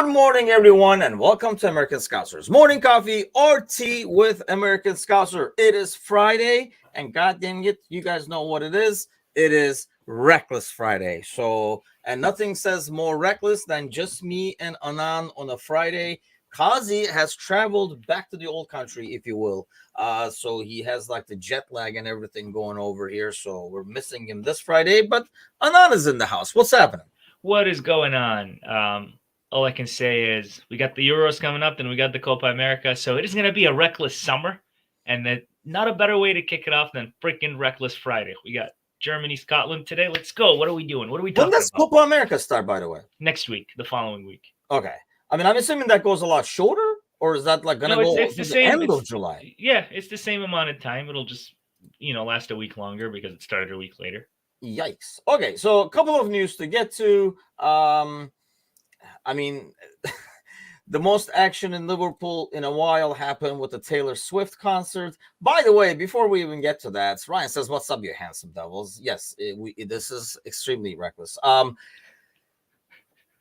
Good morning, everyone, and welcome to American Scousers Morning Coffee or Tea with American Scouser. It is Friday, and God dang it, you guys know what it is. It is Reckless Friday. And nothing says more reckless than just me and Anan on a Friday. Kazi has traveled back to the old country, if you will. So he has like the jet lag and everything going over here. So we're missing him this Friday, but Anan is in the house. What's happening? What is going on? All I can say is we got the Euros coming up, then we got the Copa America, so it is going to be a reckless summer, and not a better way to kick it off than freaking Reckless Friday. We got Germany, Scotland today. Let's go. What are we doing? What are we talking When does about? Copa America start, by the way? Next week, the following week. Okay. I mean, I'm assuming that goes a lot shorter, or is that like going to go it's to the the same. end of July? Yeah, it's the same amount of time. It'll just, last a week longer because it started a week later. Yikes. Okay, so a couple of news to get to. I mean, the most action in Liverpool in a while happened with the Taylor Swift concert. By the way, before we even get to that, Ryan says, "What's up, you handsome devils?" Yes, this is extremely reckless.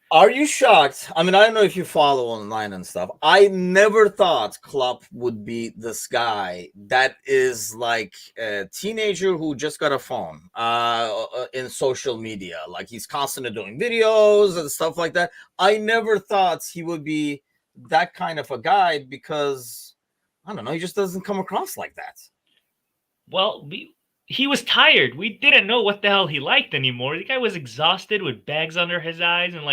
Are you shocked? I mean, I don't know if you follow online and stuff. I never thought Klopp would be this guy that is like a teenager who just got a phone in social media. Like he's constantly doing videos and stuff like that. I never thought he would be that kind of a guy because, I don't know, he just doesn't come across like that. Well, he was tired. We didn't know what the hell he liked anymore. The guy was exhausted with bags under his eyes, and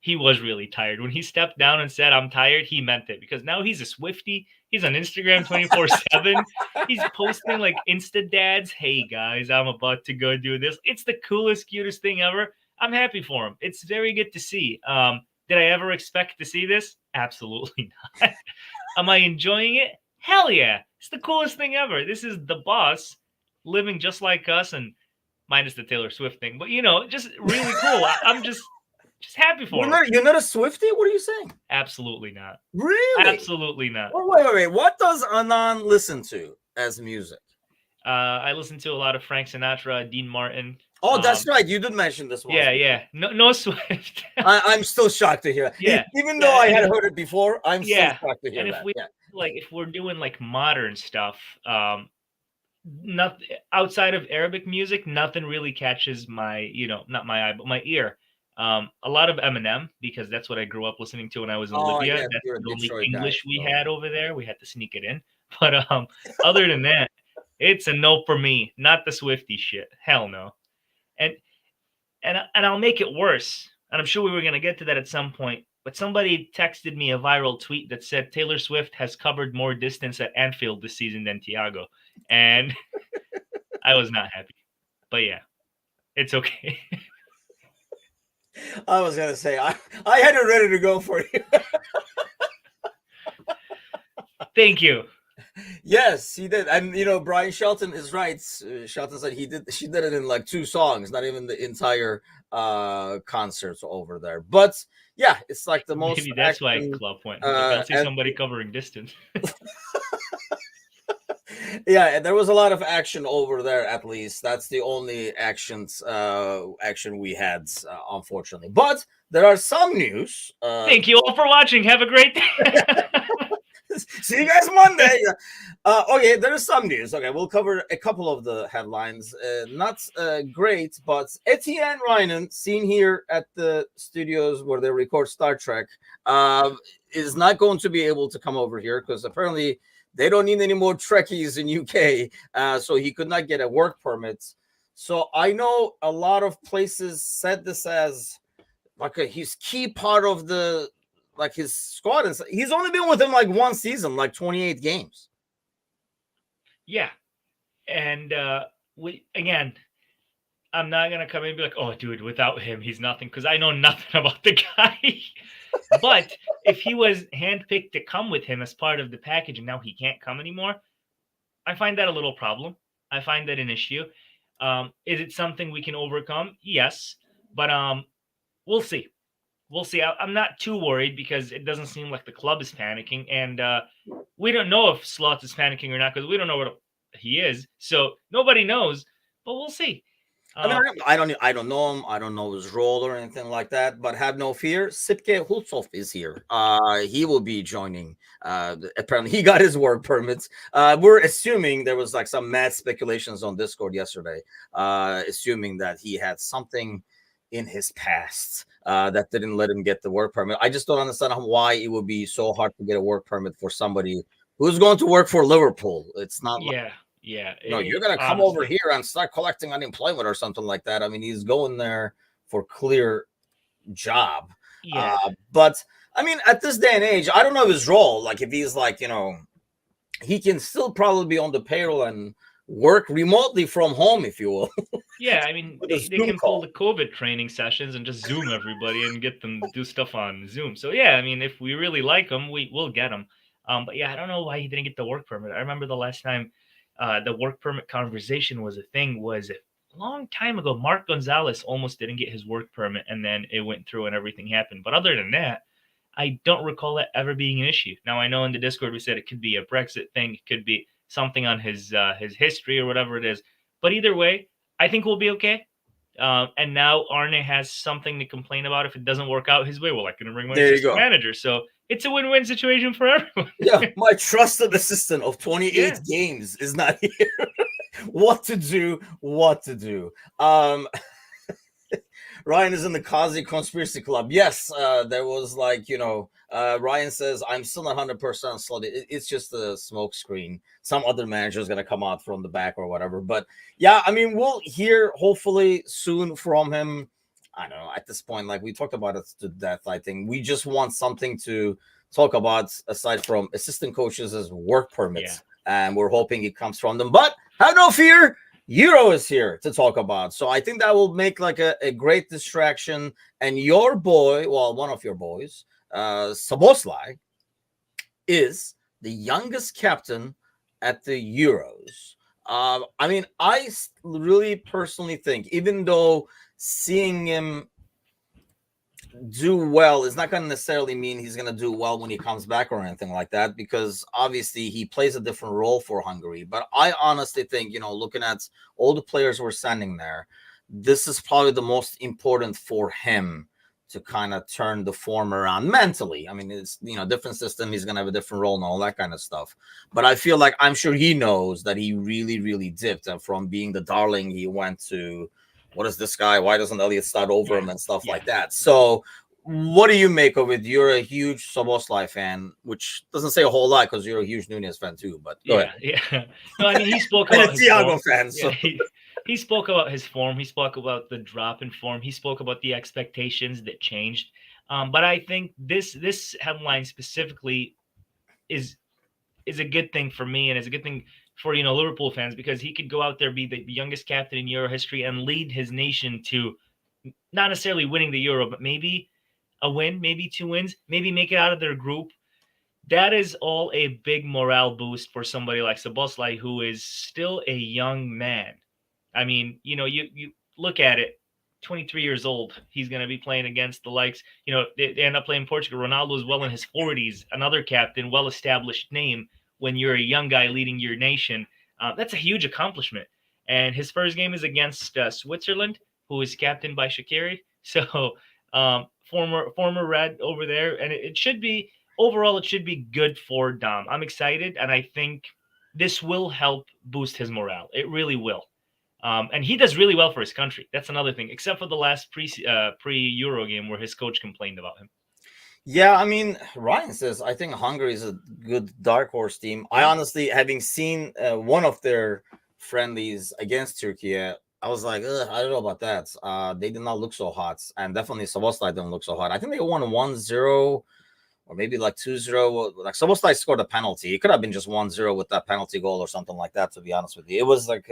he was really tired. When he stepped down and said, "I'm tired," he meant it, because now he's a Swiftie. He's on Instagram 24/7. He's posting like Insta dads. "Hey guys, I'm about to go do this." It's the coolest, cutest thing ever. I'm happy for him. It's very good to see. Did I ever expect to see this? Absolutely not. Am I enjoying it? Hell yeah. It's the coolest thing ever. This is the boss living just like us, and minus the Taylor Swift thing, but just really cool. I'm just happy for him. You're not a Swiftie? What are you saying? Absolutely not. Really? Absolutely not. Well, wait. What does Anan listen to as music? I listen to a lot of Frank Sinatra, Dean Martin. Oh, that's right. You did mention this one. Yeah. No Swift. I'm still shocked to hear that. Yeah. Even though I had heard it before, I'm still shocked to hear and that. If we're doing like modern stuff, nothing outside of Arabic music, nothing really catches my, not my eye, but my ear. A lot of Eminem, because that's what I grew up listening to when I was in Libya. Yeah, that's the only Detroit English guy, we had over there. We had to sneak it in. But other than that, it's a no for me. Not the Swiftie shit. Hell no. And I'll make it worse. And I'm sure we were going to get to that at some point. But somebody texted me a viral tweet that said Taylor Swift has covered more distance at Anfield this season than Thiago. And I was not happy. But yeah, it's okay. I was going to say, I had it ready to go for you. Thank you. Yes, he did. And, Brian Shelton is right. Shelton said she did it in like 2 songs, not even the entire concerts over there. But yeah, it's like the most. Maybe that's why Club went. I'll see somebody covering distance. Yeah, and there was a lot of action over there. At least that's the only action we had, unfortunately. But there are some news. Thank you all for watching. Have a great day. See you guys Monday. Okay, there is some news. Okay, we'll cover a couple of the headlines. Not great, but Etienne Reinen, seen here at the studios where they record Star Trek, is not going to be able to come over here because apparently they don't need any more Trekkies in UK. So he could not get a work permit. So I know a lot of places said this as like his key part of the. Like his squad, and he's only been with him like 1 season, like 28 games. Yeah, and I'm not gonna come in and be like, "Oh, dude, without him, he's nothing," because I know nothing about the guy. But if he was handpicked to come with him as part of the package, and now he can't come anymore, I find that a little problem. I find that an issue. Is it something we can overcome? Yes, but we'll see. We'll see. I'm not too worried because it doesn't seem like the club is panicking, and we don't know if Slots is panicking or not because we don't know what he is. So nobody knows, but we'll see. I mean, I don't know him. I don't know his role or anything like that. But have no fear, Sipke Hultsov is here. He will be joining. Apparently, he got his work permits. We're assuming there was like some mad speculations on Discord yesterday, assuming that he had something in his past that didn't let him get the work permit. I just don't understand why it would be so hard to get a work permit for somebody who's going to work for Liverpool. It's not like, yeah. no, you're gonna come over here and start collecting unemployment or something like that. I mean, he's going there for clear job. Yeah. But I mean, at this day and age, I don't know his role. Like, if he's like, he can still probably be on the payroll and work remotely from home, if you will. Yeah, I mean, With a they Zoom can call. pull the COVID training sessions and just Zoom everybody and get them to do stuff on Zoom. So yeah, I mean, if we really like him, we'll get him. But yeah, I don't know why he didn't get the work permit. I remember the last time the work permit conversation was a thing was a long time ago. Mark Gonzalez almost didn't get his work permit, and then it went through and everything happened. But other than that, I don't recall that ever being an issue. Now I know in the Discord we said it could be a Brexit thing, it could be something on his history or whatever it is. But either way, I think we'll be okay. And now Arne has something to complain about if it doesn't work out his way. Well, I can bring my There you assistant go. manager. So it's a win-win situation for everyone. Yeah, my trusted assistant of 28 Yeah. games is not here. What to do? Ryan is in the Kazi Conspiracy Club. Yes, there was like, Ryan says, I'm still not 100% sold. It's just a smoke screen. Some other manager is going to come out from the back or whatever. But yeah, I mean, we'll hear hopefully soon from him. I don't know. At this point, like we talked about it to death, I think we just want something to talk about aside from assistant coaches as work permits. And we're hoping it comes from them. But have no fear. Euro is here to talk about. So I think that will make like a great distraction. And your boy, well, one of your boys, Szoboszlai, is the youngest captain at the Euros. I mean, I really personally think, even though seeing him do well is not going to necessarily mean he's going to do well when he comes back or anything like that, because obviously he plays a different role for Hungary. But I honestly think, looking at all the players we're sending there, this is probably the most important for him to kind of turn the form around mentally. I mean, it's, different system. He's going to have a different role and all that kind of stuff. But I feel like I'm sure he knows that he really, really dipped, and from being the darling, he went to, what is this guy? Why doesn't Elliot start over him and stuff like that? So what do you make of it? You're a huge Szoboszlai fan, which doesn't say a whole lot because you're a huge Nunez fan too. But go ahead. Yeah. No, I mean, he spoke about his Thiago fan. So. He spoke about his form. He spoke about the drop in form. He spoke about the expectations that changed. But I think this headline specifically is a good thing for me, and is a good thing for Liverpool fans, because he could go out there, be the youngest captain in Euro history, and lead his nation to not necessarily winning the Euro, but maybe a win, maybe 2 wins, maybe make it out of their group. That is all a big morale boost for somebody like Szoboszlai, who is still a young man. I mean, you look at it, 23 years old. He's going to be playing against the likes, they end up playing Portugal. Ronaldo is well in his 40s, another captain, well-established name. When you're a young guy leading your nation, that's a huge accomplishment. And his first game is against Switzerland, who is captained by Shaqiri. So former Red over there. And it should be, overall, it should be good for Dom. I'm excited, and I think this will help boost his morale. It really will. And he does really well for his country. That's another thing, except for the last pre-Euro game where his coach complained about him. Yeah, I mean, Ryan says, I think Hungary is a good dark horse team. I honestly, having seen one of their friendlies against Turkey, I was like, I don't know about that. They did not look so hot. And definitely Szoboszlai didn't look so hot. I think they won 1-0 or maybe like 2-0. Like Szoboszlai scored a penalty. It could have been just 1-0 with that penalty goal or something like that, to be honest with you. It was like,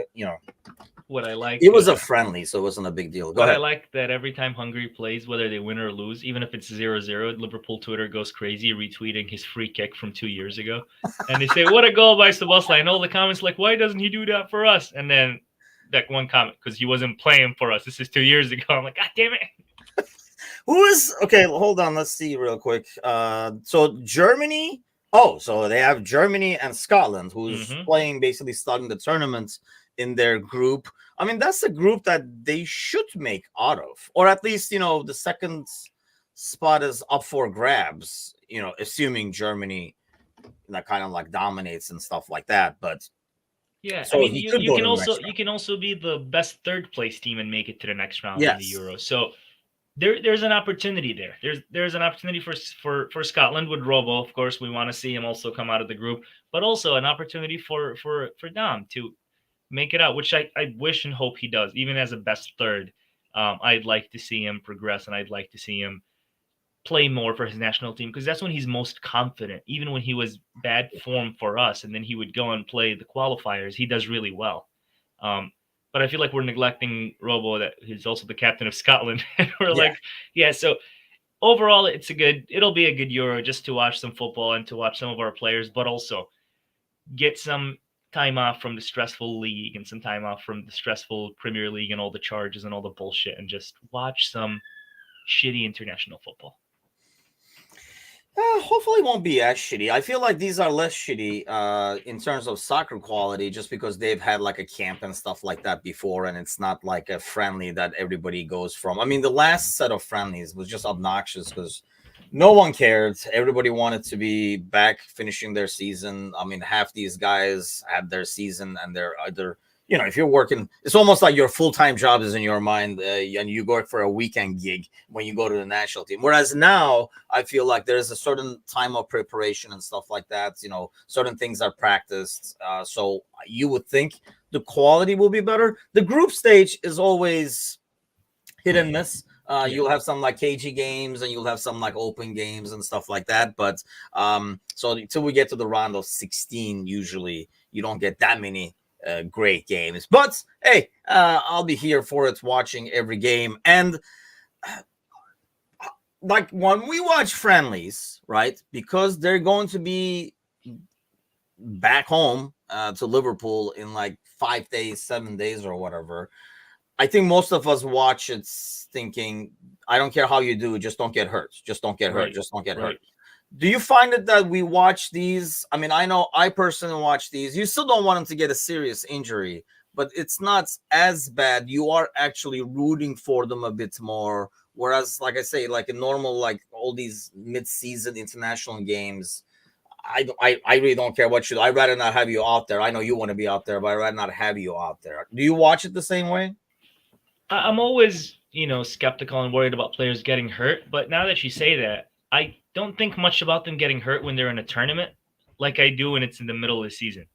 what I like. It was a friendly, so it wasn't a big deal. Go ahead. I like that every time Hungary plays, whether they win or lose, even if it's 0-0, Liverpool Twitter goes crazy retweeting his free kick from 2 years ago. And they say, what a goal by Szoboszlai. And all the comments like, why doesn't he do that for us? And then that one comment, because he wasn't playing for us. This is 2 years ago. I'm like, God damn it. Who is okay? Hold on, let's see real quick. So Germany. Oh, so they have Germany and Scotland, who's playing, basically starting the tournament in their group. I mean, that's a group that they should make out of, or at least, the second spot is up for grabs, assuming Germany that kind of like dominates and stuff like that. But Yeah, I so mean, he you could you go can to the also next you round. can also be the best third place team and make it to the next round in the Yes. Euro. So there's an opportunity there. There's an opportunity for Scotland with Robo. Of course, we want to see him also come out of the group, but also an opportunity for Dom to make it out, which I wish and hope he does, even as a best third. I'd like to see him progress, and I'd like to see him play more for his national team because that's when he's most confident. Even when he was bad form for us, and then he would go and play the qualifiers, he does really well. But I feel like we're neglecting Robo, that he's also the captain of Scotland, and we're Yeah. like, yeah. So overall, it'll be a good Euro just to watch some football and to watch some of our players, but also get some time off from the stressful league and some time off from the stressful Premier League and all the charges and all the bullshit, and just watch some shitty international football. Hopefully, it won't be as shitty. I feel like these are less shitty in terms of soccer quality, just because they've had like a camp and stuff like that before, and it's not like a friendly that everybody goes from. I mean, the last set of friendlies was just obnoxious because no one cared. Everybody wanted to be back finishing their season. I mean, half these guys had their season and they're either, if you're working, it's almost like your full-time job is in your mind, and you go for a weekend gig when you go to the national team. Whereas now I feel like there's a certain time of preparation and stuff like that. Certain things are practiced. So you would think the quality will be better. The group stage is always hit and miss. Yeah. You'll have some like cagey games and you'll have some like open games and stuff like that. But so until we get to the round of 16, usually you don't get that many great games. But hey, I'll be here for it, watching every game. And like when we watch friendlies, right? Because they're going to be back home to Liverpool in like 5 days, 7 days, or whatever. I think most of us watch it thinking, I don't care how you do, just don't get hurt. Just don't get hurt. Right. Just don't get Right. hurt. Do you find it that we watch these? I mean, I know I personally watch these. You still don't want them to get a serious injury, but it's not as bad. You are actually rooting for them a bit more. Whereas, like I say, like a normal, like all these mid-season international games, I really don't care what you do. I'd rather not have you out there. I know you want to be out there, but I'd rather not have you out there. Do you watch it the same way? I'm always, skeptical and worried about players getting hurt. But now that you say that, I don't think much about them getting hurt when they're in a tournament like I do when it's in the middle of the season.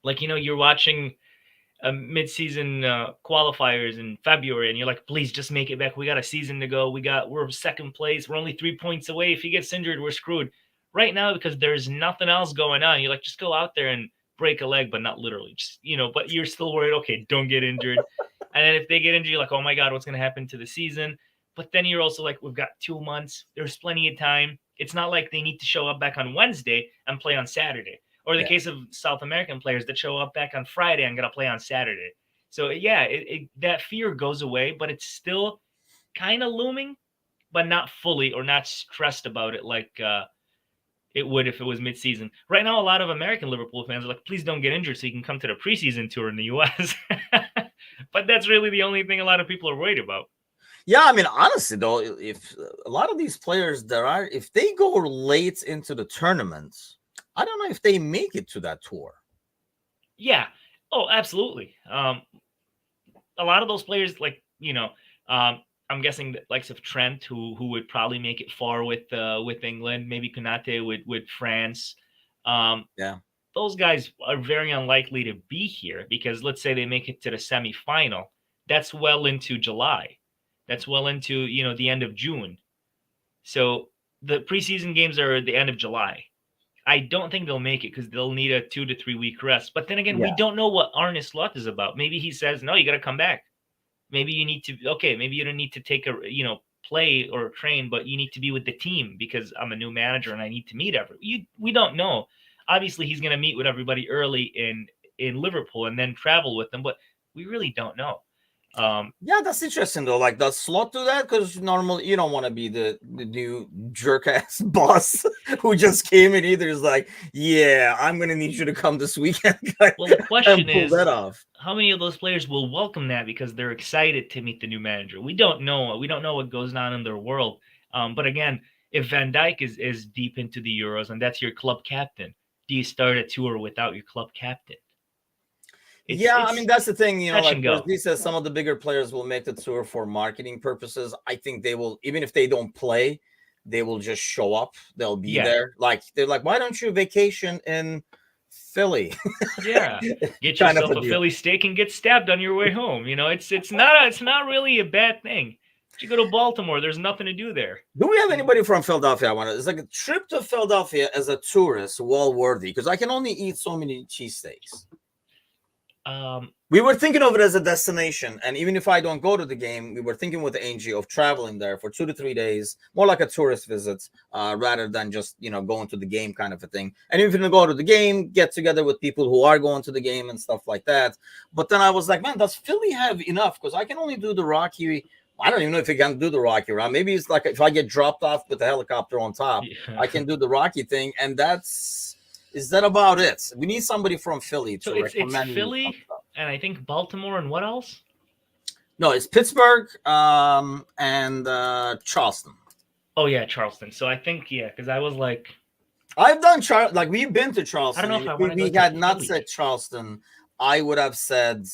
Like, you're watching a mid-season qualifiers in February and you're like, please just make it back. We got a season to go. We're second place. We're only 3 points away. If he gets injured, we're screwed. Right now, because there's nothing else going on, you're like, just go out there and break a leg, but not literally. Just, but you're still worried, okay, don't get injured. And then if they get injured, you're like, oh my God, what's going to happen to the season? But then you're also like, we've got 2 months. There's plenty of time. It's not like they need to show up back on Wednesday and play on Saturday. Or the case of South American players that show up back on Friday and got to play on Saturday. So, yeah, that fear goes away, but it's still kind of looming, but not fully or not stressed about it like it would if it was mid-season. Right now, a lot of American Liverpool fans are like, please don't get injured so you can come to the preseason tour in the U.S. But that's really the only thing a lot of people are worried about. Yeah, I mean, honestly, though, if a lot of these players if they go late into the tournaments, I don't know if they make it to that tour. Yeah. Oh, absolutely. A lot of those players, like, I'm guessing that likes of Trent, who would probably make it far with England, maybe Konate with France. Yeah. Those guys are very unlikely to be here because let's say they make it to the semifinal. That's well into July. That's well into, the end of June. So the preseason games are the end of July. I don't think they'll make it because they'll need a 2 to 3 week rest. But then again, we don't know what Arne Slot is about. Maybe he says, no, you got to come back. Maybe you need to, maybe you don't need to take play or train, but you need to be with the team because I'm a new manager and I need to meet we don't know. Obviously, he's going to meet with everybody early in Liverpool and then travel with them, but we really don't know. Yeah, that's interesting though. Like, does Slot do that? Because normally you don't want to be the new jerk ass boss who just came in either. Is like, yeah, I'm gonna need you to come this weekend, Well, the and question pull that is, off. how many of those players will welcome that because they're excited to meet the new manager? We don't know. We don't know what goes on in their world. But again, if Van Dijk is deep into the Euros and that's your club captain, do you start a tour without your club captain? Yeah, I mean It's that's the thing, touch like and where go. he says some of the bigger players will make the tour for marketing purposes. I think they will, even if they don't play, they will just show up. They'll be Yeah, there. Like they're like, why don't you vacation in Philly? yeah. Get Kind of yourself a a deal. Philly steak and get stabbed on your way home. It's not really a bad thing. But you go to Baltimore, there's nothing to do there. Do we have anybody from Philadelphia? I want to. It's like a trip to Philadelphia as a tourist, well worthy, because I can only eat so many cheesesteaks. Um, We were thinking of it as a destination, and even if I don't go to the game, we were thinking with Angie of traveling there for 2 to 3 days, more like a tourist visit, rather than just going to the game kind of a thing. And if you go to the game, get together with people who are going to the game and stuff like that. But then I was like, man, does Philly have enough? Because I can only do the Rocky. I don't even know if you can do the Rocky round. Maybe it's like if I get dropped off with the helicopter on top, yeah. I can do the Rocky thing, and that's. Is that about it? We need somebody from Philly So to it's recommend some Philly stuff. and I think Baltimore and what else? No, it's Pittsburgh and Charleston. Oh yeah, Charleston. So I think yeah, because I was like, I've done like we've been to I don't Charleston, know and if if I we, want to go we to had not Philly. said Charleston, I would have said,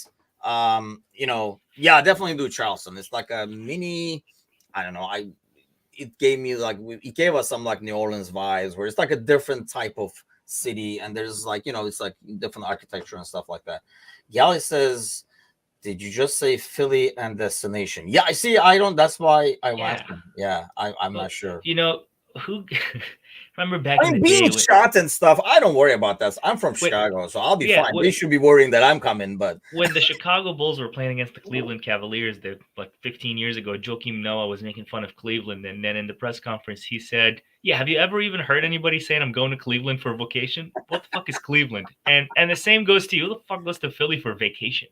yeah, definitely do Charleston. It's like a mini. I don't know. It gave me like it gave us some like New Orleans vibes, where it's like a different type of city, and there's like it's like different architecture and stuff like that. Gally says, did you just say Philly and destination? Yeah, I see. I don't. That's why I'm Yeah. asking. Yeah, I'm Well, not sure. who remember back I in mean, the being day when shot and stuff, I don't worry about that. I'm from wait, Chicago, so I'll be yeah, fine. They should be worrying that I'm coming, but when the Chicago Bulls were playing against the Cleveland Cavaliers, like 15 years ago, Joakim Noah was making fun of Cleveland, and then in the press conference he said, "Yeah, have you ever even heard anybody saying I'm going to Cleveland for vacation? What the fuck is Cleveland?" And the same goes to you. Who the fuck goes to Philly for vacation?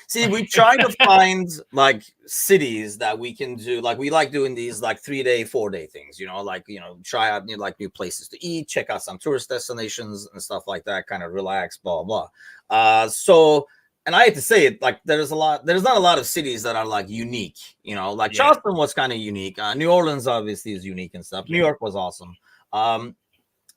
see, we try to find like cities that we can do. Like we like doing these like 3 day, 4 day things. Like try out like new places to eat, check out some tourist destinations and stuff like that. Kind of relax, blah blah. So. And I hate to say it, like there's not a lot of cities that are like unique, like Yeah, Charleston was kind of unique. New Orleans obviously is unique and stuff. New yeah, York was awesome.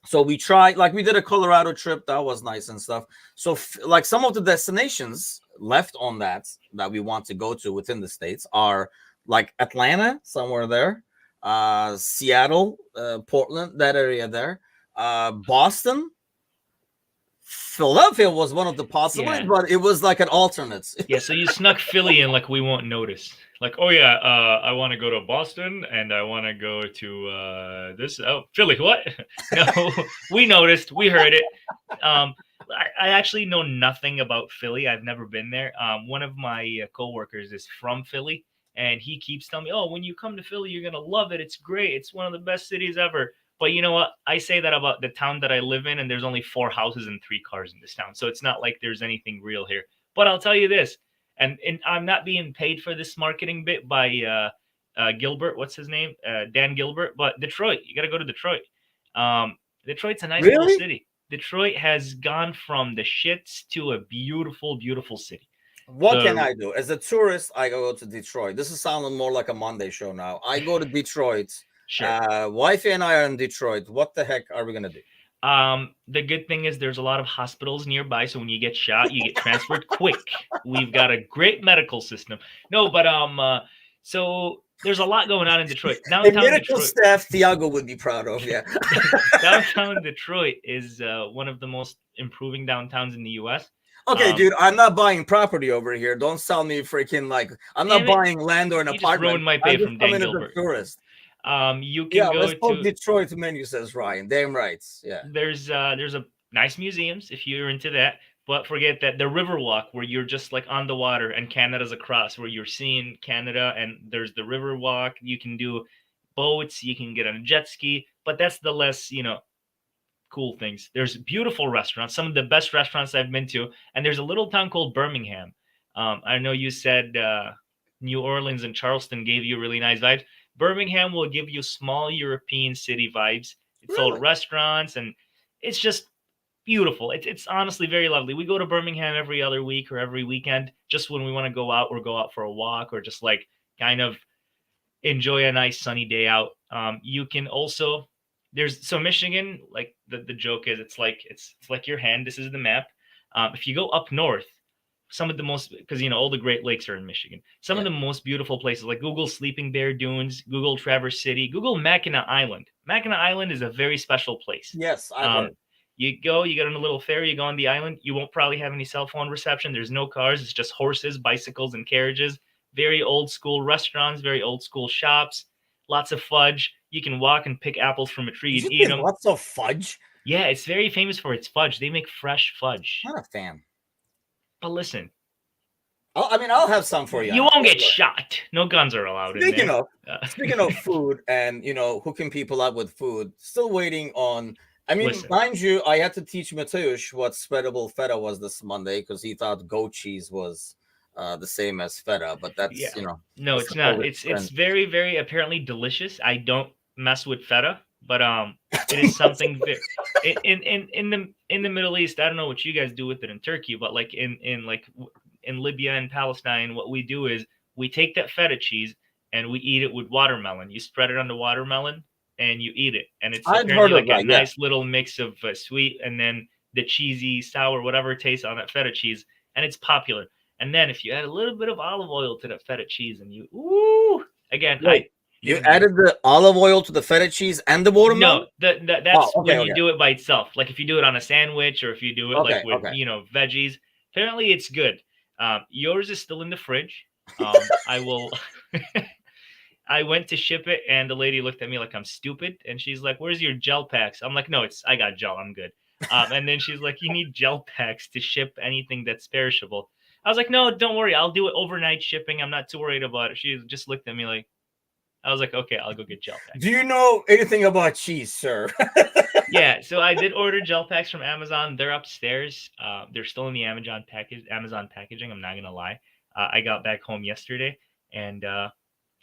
So we tried, like we did a Colorado trip that was nice and stuff. So like some of the destinations left on that we want to go to within the states are like Atlanta, somewhere there, Seattle, Portland, that area there, Boston. Philadelphia was one of the possibilities, yeah. but it was like an alternate. Yeah, so you snuck Philly in like we won't notice. Like, oh yeah, I want to go to Boston and I want to go to this. Oh, Philly, what? No, we noticed, we heard it. I actually know nothing about Philly. I've never been there. One of my coworkers is from Philly, and he keeps telling me, "Oh, when you come to Philly, you're gonna love it. It's great. It's one of the best cities ever." But you know what? I say that about the town that I live in, and there's only 4 houses and 3 cars in this town, so it's not like there's anything real here. But I'll tell you this, and I'm not being paid for this marketing bit by Gilbert. What's his name? Dan Gilbert. But Detroit, you got to go to Detroit. Detroit's a nice little Really? city. Detroit has gone from the shits to a beautiful, beautiful city. What can The I do? As a tourist, I go to Detroit. This is sounding more like a Monday show now. I go to Detroit. Sure. Wifey and I are in Detroit. What the heck are we gonna do? The good thing is there's a lot of hospitals nearby, so when you get shot, you get transferred quick. We've got a great medical system. No, but so there's a lot going on in Detroit. A Downtown medical Detroit. staff Thiago would be proud of. Yeah. Downtown Detroit is one of the most improving downtowns in the U.S. Okay, Um, dude. I'm not buying property over here. Don't sell me freaking like I'm not damn it, buying land or an you just apartment. ruined my I'm pay just from Dan coming as a Gilbert. tourist. You Yeah, can go let's talk to Detroit menu, says Ryan. Damn right. Yeah. there's a nice museums if you're into that, but forget that the Riverwalk where you're just like on the water and Canada's across where you're seeing Canada and there's the Riverwalk. You can do boats, you can get on a jet ski, but that's the less cool things. There's beautiful restaurants, some of the best restaurants I've been to, and there's a little town called Birmingham. I know you said New Orleans and Charleston gave you really nice vibes. Birmingham will give you small European city vibes. It's all Really? restaurants, and it's just beautiful. It's honestly very lovely. We go to Birmingham every other week or every weekend, just when we want to go out or go out for a walk or just like kind of enjoy a nice sunny day out. You can also Michigan, like the joke is it's like your hand. This is the map. If you go up north, some of the most, because all the Great Lakes are in Michigan. Some of Yeah. the most beautiful places, like Google Sleeping Bear Dunes, Google Traverse City, Google Mackinac Island. Mackinac Island is a very special place. Yes, I've Um, heard. you get on a little ferry, you go on the island. You won't probably have any cell phone reception. There's no cars. It's just horses, bicycles, and carriages. Very old school restaurants, very old school shops. Lots of fudge. You can walk and pick apples from a tree Did and you eat get them. lots of fudge? Yeah, it's very famous for its fudge. They make fresh fudge. Not a fan. But listen, I'll have some for you. you won't get shot. No guns are allowed in there. Speaking of food and hooking people up with food, still waiting on. Listen. Mind you, I had to teach Mateusz what spreadable feta was this Monday because he thought goat cheese was the same as feta, but that's No, it's not. It's very, very apparently delicious. I don't mess with feta, but it is something in the Middle East. I don't know what you guys do with it in Turkey, but like in Libya and Palestine, what we do is we take that feta cheese and we eat it with watermelon. You spread it on the watermelon and you eat it, and it's apparently like a nice little mix of sweet and then the cheesy, sour, whatever it tastes on that feta cheese, and it's popular. And then if you add a little bit of olive oil to the feta cheese, and you you added the olive oil to the feta cheese and the watermelon? No, that's when you do it by itself. Like if you do it on a sandwich or if you do it with veggies. Apparently, it's good. Yours is still in the fridge. I will. I went to ship it, and the lady looked at me like I'm stupid, and she's like, "Where's your gel packs?" I'm like, "No, I got gel. I'm good." And then she's like, "You need gel packs to ship anything that's perishable." I was like, "No, don't worry. I'll do it overnight shipping. I'm not too worried about it." She just looked at me like, I was like, "Okay, I'll go get gel packs." Do you know anything about cheese, sir? Yeah, so I did order gel packs from Amazon. They're upstairs. They're still in the Amazon packaging. I'm not gonna lie. I got back home yesterday, and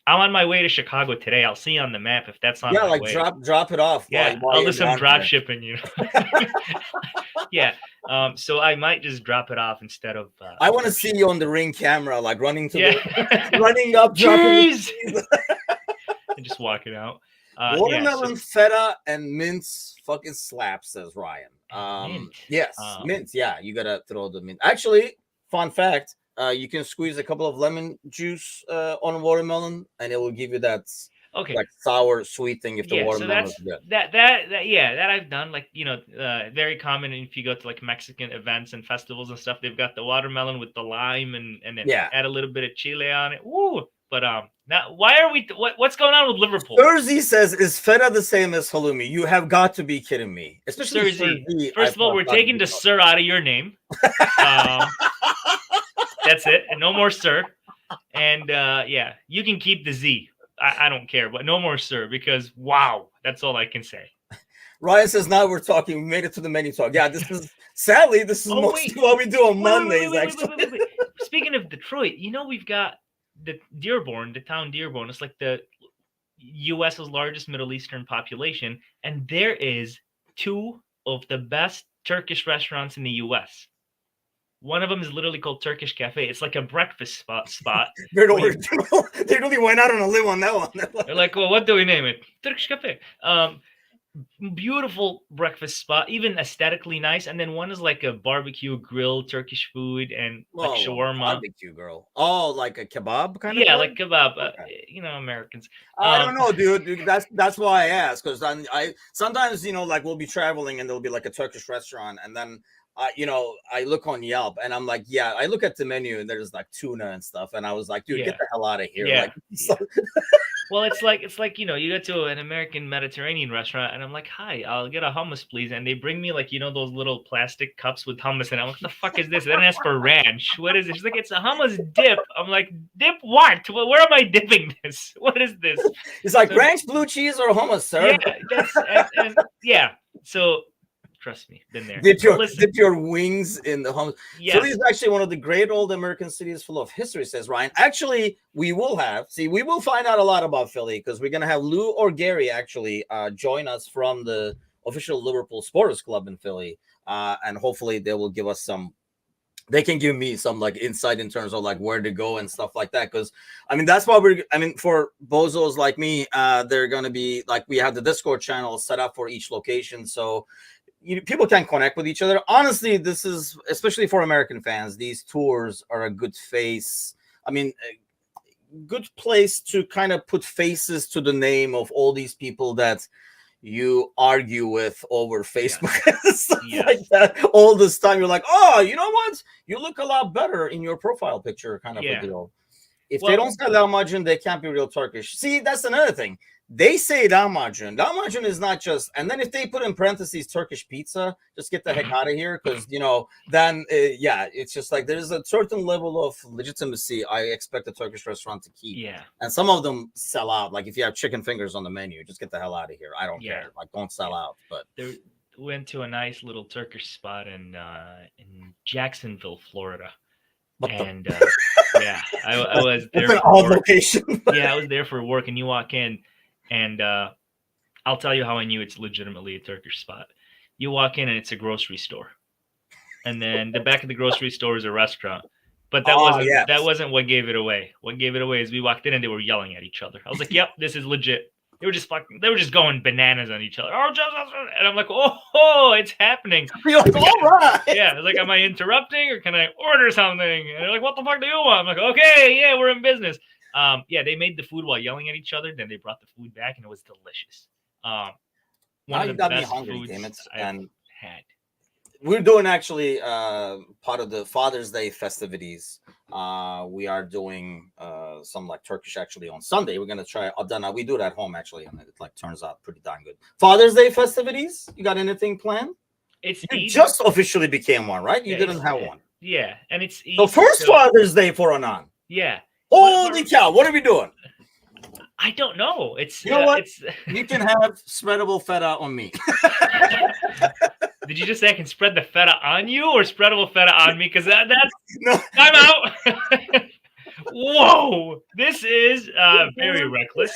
I'm on my way to Chicago today. I'll see you on the map if that's on my way. Drop it off. Yeah, I'll do some drop shipping. Yeah. So I might just drop it off instead of. I want to see you on the Ring camera, like running to running up, dropping and just walking out. Watermelon, feta, and mince fucking slaps, says Ryan. Mint. Yes, mint. Yeah, you gotta throw the mint. Actually, fun fact. You can squeeze a couple of lemon juice on watermelon, and it will give you that like sour, sweet thing if the watermelon is good. That I've done. Like very common if you go to like Mexican events and festivals and stuff. They've got the watermelon with the lime and then add a little bit of chile on it. Woo! But now why are we? What's going on with Liverpool? Thursday says, "Is feta the same as halloumi?" You have got to be kidding me. Especially Thursday. First of all, we're taking the sir out of your name. That's it, and no more sir. And you can keep the Z. I don't care, but no more sir, because wow, that's all I can say. Ryan says, "Now we're talking. We made it to the menu talk." Yeah, this is sadly mostly what we do on Mondays. Wait. Speaking of Detroit, we've got the town Dearborn. It's like the U.S.'s largest Middle Eastern population, and there is 2 of the best Turkish restaurants in the U.S. One of them is literally called Turkish Cafe. It's like a breakfast spot. They're original. They really went out on a limb on that one. They're like, well, what do we name it? Turkish Cafe. Beautiful breakfast spot, even aesthetically nice. And then one is like a barbecue grill, Turkish food, and like shawarma. Barbecue grill. Oh, like a kebab kind of? Yeah, like kebab. Okay. Americans. I don't know, dude. That's why I asked, because I sometimes like we'll be traveling and there'll be like a Turkish restaurant, and then I look on Yelp and I'm like, I look at the menu and there's like tuna and stuff, and I was like, dude, get the hell out of here. Yeah. Well, it's like you go to an American Mediterranean restaurant and I'm like, hi, I'll get a hummus, please. And they bring me like, those little plastic cups with hummus, and I'm like, what the fuck is this? Then I ask for ranch. What is it? She's like, it's a hummus dip. I'm like, dip what? Where am I dipping this? What is this? It's like ranch, blue cheese, or hummus, sir. Yeah, So Trust me, been there. Dip But listen, your wings in the home. yes, Philly is actually one of the great old American cities full of history, says Ryan. Actually, we will find out a lot about Philly because we're gonna have Lou or Gary actually join us from the official Liverpool Supporters Club in Philly, and hopefully they will give us some. They can give me some like insight in terms of like where to go and stuff like that. Because I mean, that's what for bozos like me, they're gonna be like we have the Discord channel set up for each location, so people can connect with each other. Honestly, this is especially for American fans. These tours are a good face. I mean, a good place to kind of put faces to the name of all these people that you argue with over Facebook and stuff like that all this time. You're like, oh, you know what? You look a lot better in your profile picture, kind of a deal. If they don't say lahmacun, they can't be real Turkish. See, that's another thing. They say lahmacun. Lahmacun is not just, and then if they put in parentheses Turkish pizza, just get the heck out of here. Because, then, it's just like there's a certain level of legitimacy I expect a Turkish restaurant to keep. Yeah. And some of them sell out. Like if you have chicken fingers on the menu, just get the hell out of here. I don't care. Like, don't sell out. But they went to a nice little Turkish spot in Jacksonville, Florida. And I was there. That's an odd location. I was there for work, and you walk in, and I'll tell you how I knew it's legitimately a Turkish spot. You walk in, and it's a grocery store, and then the back of the grocery store is a restaurant. But that wasn't what gave it away. What gave it away is we walked in, and they were yelling at each other. I was like, "Yep, this is legit." They were just going bananas on each other. And I'm like, oh, it's happening. You're like, all right. Yeah, like, am I interrupting or can I order something? And they're like, what the fuck do you want? I'm like, okay, yeah, we're in business. They made the food while yelling at each other. Then they brought the food back and it was delicious. One of the best foods I've had. We're doing actually part of the Father's Day festivities. We are doing some like Turkish actually on Sunday. We're gonna try Adana. We do it at home actually, and it like turns out pretty darn good. Father's Day festivities. You got anything planned? You just officially became one, right? You didn't have one. Yeah, and it's the first Father's Day for Anan. Yeah. Holy cow! What are we doing? I don't know. It's what? You can have spreadable feta on me. Did you just say I can spread the feta on you or spreadable feta on me? Because that's no. I'm out. Whoa, this is very reckless.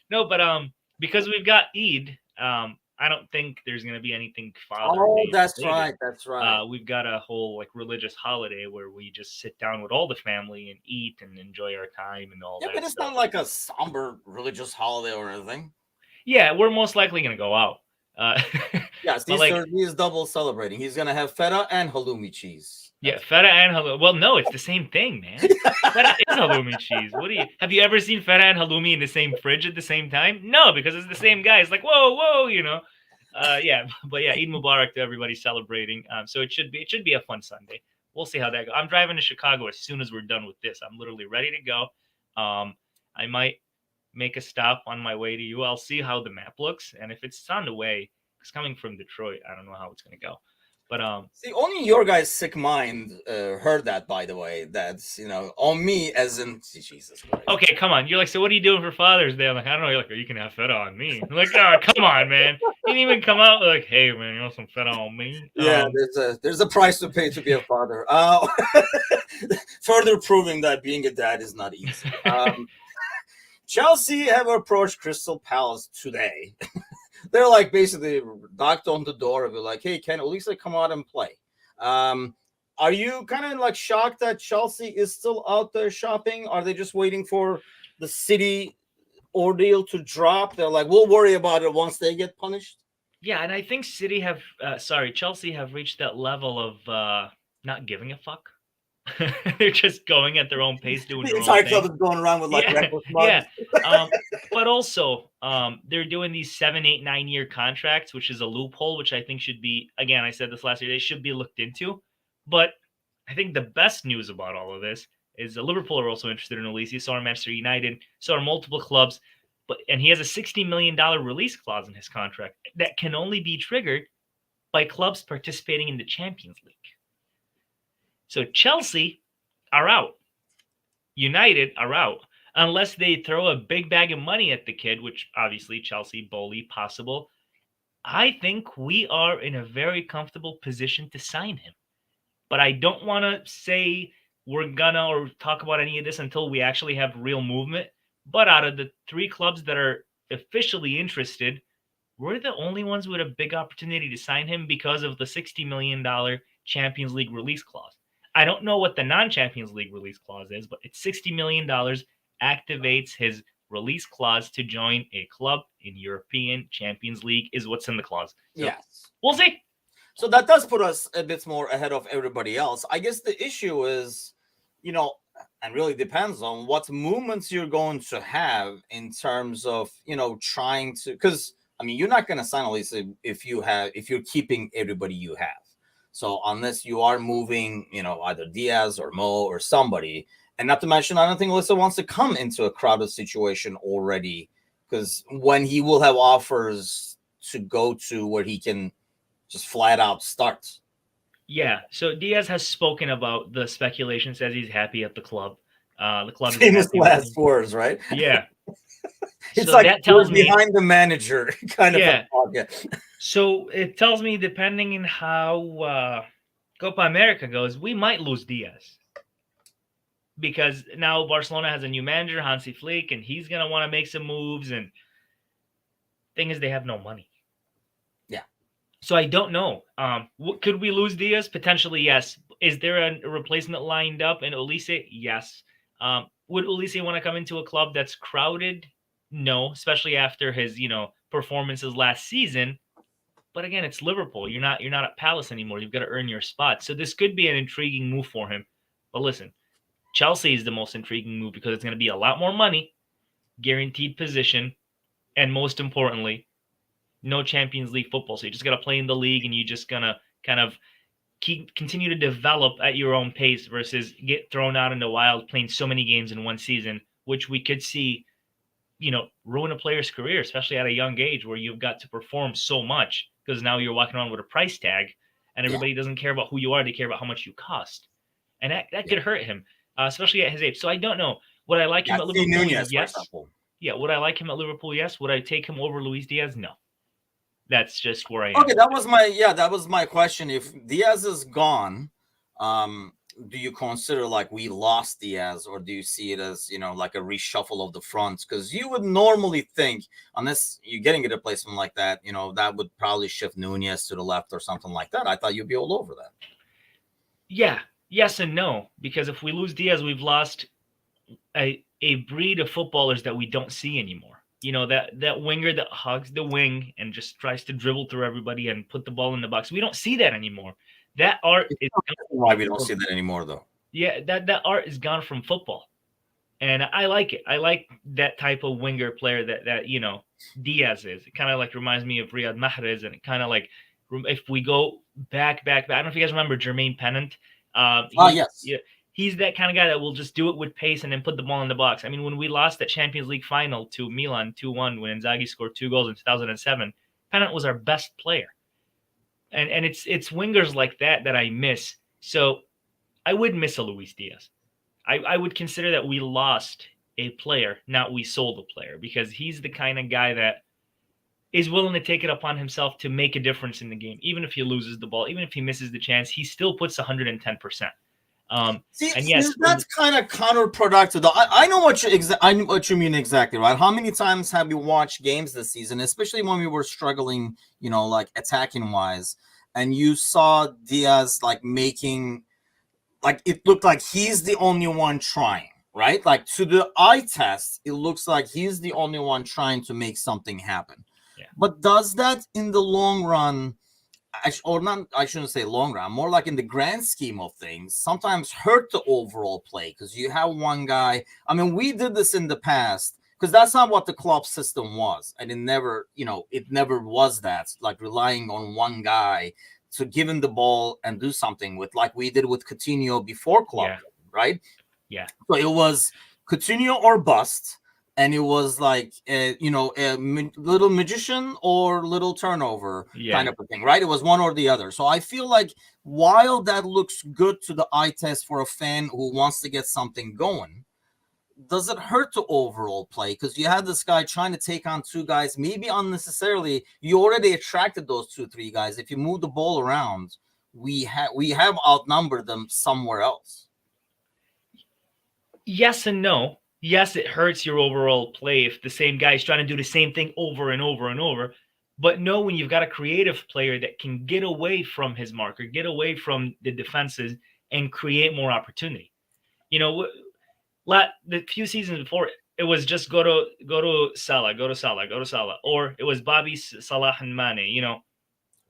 No, but because we've got Eid, I don't think there's gonna be anything Father's Day. That's right. That's right. We've got a whole like religious holiday where we just sit down with all the family and eat and enjoy our time and all that. Yeah, but it's not like a somber religious holiday or anything. Yeah, we're most likely gonna go out. Yes, he is double celebrating. He's gonna have feta and halloumi cheese. Feta and halloumi. Well, no, it's the same thing, man. Feta is halloumi cheese. Have you ever seen feta and halloumi in the same fridge at the same time? No, because it's the same guy. It's like whoa, But Eid Mubarak to everybody celebrating. So it should be a fun Sunday. We'll see how that goes. I'm driving to Chicago as soon as we're done with this. I'm literally ready to go. I might make a stop on my way to you. I'll see how the map looks, and if it's on the way, it's coming from Detroit. I don't know how it's gonna go, but see, only your guy's sick mind heard that. By the way, that's on me as in Jesus Christ. Okay, come on. You're like, so what are you doing for Father's Day? I'm like, I don't know. You're like, you can have feta on me. I'm like, oh, come on, man. You didn't even come out like, hey, man, you want some feta on me? Yeah, there's a price to pay to be a father. Further proving that being a dad is not easy. Chelsea have approached Crystal Palace today. They're like basically knocked on the door and be like, hey, can Olise come out and play? Are you kind of like shocked that Chelsea is still out there shopping? Are they just waiting for the City ordeal to drop? They're like, we'll worry about it once they get punished. Yeah, and I think Chelsea have reached that level of not giving a fuck. They're just going at their own pace, doing their own thing. The entire club is going around with like reckless mugs. But also, they're doing these 7, 8, 9-year contracts, which is a loophole, which I think should be, again, I said this last year, they should be looked into. But I think the best news about all of this is Liverpool are also interested in Olise, so are Manchester United, so are multiple clubs. And he has a $60 million release clause in his contract that can only be triggered by clubs participating in the Champions League. So Chelsea are out. United are out. Unless they throw a big bag of money at the kid, which obviously Chelsea, Bowley, possible. I think we are in a very comfortable position to sign him. But I don't want to say we're gonna or talk about any of this until we actually have real movement. But out of the three clubs that are officially interested, we're the only ones with a big opportunity to sign him because of the $60 million Champions League release clause. I don't know what the non-Champions League release clause is, but it's $60 million activates his release clause to join a club in European Champions League is what's in the clause. So Yes. we'll see. So that does put us a bit more ahead of everybody else. I guess the issue is, and really depends on what movements you're going to have in terms of, trying to, because I mean, you're not going to sign Olise if you're keeping everybody you have. So unless you are moving, either Diaz or Mo or somebody, and not to mention, I don't think Olise wants to come into a crowded situation already, because when he will have offers to go to where he can just flat out starts. Yeah. So Diaz has spoken about the speculation, says he's happy at the club. The club is Famous happy with him. last words, right? Yeah. It's So like that tells me behind the manager kind of a talk. Yeah. So it tells me, depending on how Copa America goes, we might lose Diaz. Because now Barcelona has a new manager, Hansi Flick, and he's going to want to make some moves. And thing is, they have no money. Yeah. So I don't know. Could we lose Diaz? Potentially, yes. Is there a replacement lined up in Olise? Yes. Would Olise want to come into a club that's crowded? No, especially after his, performances last season. But again, it's Liverpool. You're not at Palace anymore. You've got to earn your spot. So this could be an intriguing move for him. But listen, Chelsea is the most intriguing move because it's going to be a lot more money, guaranteed position, and most importantly, no Champions League football. So you just got to play in the league, and you're just going to kind of continue to develop at your own pace versus get thrown out in the wild playing so many games in one season, which we could see, ruin a player's career, especially at a young age where you've got to perform so much because now you're walking around with a price tag and everybody doesn't care about who you are. They care about how much you cost. And that could hurt him, especially at his age. So I don't know. Would I like him at Liverpool? Nunez, yes. For example. Yeah. Would I like him at Liverpool? Yes. Would I take him over Luis Diaz? No. That's just where I am. Okay, that was my question. If Diaz is gone, do you consider like we lost Diaz, or do you see it as like a reshuffle of the front? Because you would normally think, unless you're getting a replacement like that, that would probably shift Nunez to the left or something like that. I thought you'd be all over that. Yeah, yes and no. Because if we lose Diaz, we've lost a breed of footballers that we don't see anymore. That winger that hugs the wing and just tries to dribble through everybody and put the ball in the box. We don't see that anymore. That art is why we don't see that anymore, though. Yeah, that art is gone from football, and I like it. I like that type of winger player that Diaz is. It kind of like reminds me of Riyad Mahrez, and it kind of like if we go back. I don't know if you guys remember Jermaine Pennant. Yes. Yeah, he's that kind of guy that will just do it with pace and then put the ball in the box. I mean, when we lost that Champions League final to Milan 2-1 when Inzaghi scored 2 goals in 2007, Pennant was our best player. And it's wingers like that I miss. So I would miss a Luis Diaz. I would consider that we lost a player, not we sold a player, because he's the kind of guy that is willing to take it upon himself to make a difference in the game. Even if he loses the ball, even if he misses the chance, he still puts 110%. And yes, that's kind of counterproductive. Though I know what you mean exactly, right? How many times have you watched games this season, especially when we were struggling, like attacking wise, and you saw Diaz like making, like it looked like he's the only one trying, right? Like to the eye test, it looks like he's the only one trying to make something happen. Yeah. But does that in the long run? Or not, I shouldn't say long run, more like in the grand scheme of things, sometimes hurt the overall play because you have one guy. I mean, we did this in the past because that's not what the club system was. And it never was that, like relying on one guy to give him the ball and do something with, like we did with Coutinho before club, right? Yeah. So it was Coutinho or bust. And it was like, a little magician or little turnover kind of a thing, right? It was one or the other. So I feel like while that looks good to the eye test for a fan who wants to get something going, does it hurt to overall play? Because you had this guy trying to take on two guys, maybe unnecessarily. You already attracted those 2, 3 guys. If you move the ball around, we have outnumbered them somewhere else. Yes and no. Yes, it hurts your overall play if the same guy is trying to do the same thing over and over and over. But no, when you've got a creative player that can get away from his marker, get away from the defenses, and create more opportunity. You know, the few seasons before, it was just go to Salah, go to Salah, go to Salah, or it was Bobby, Salah, and Mane. You know,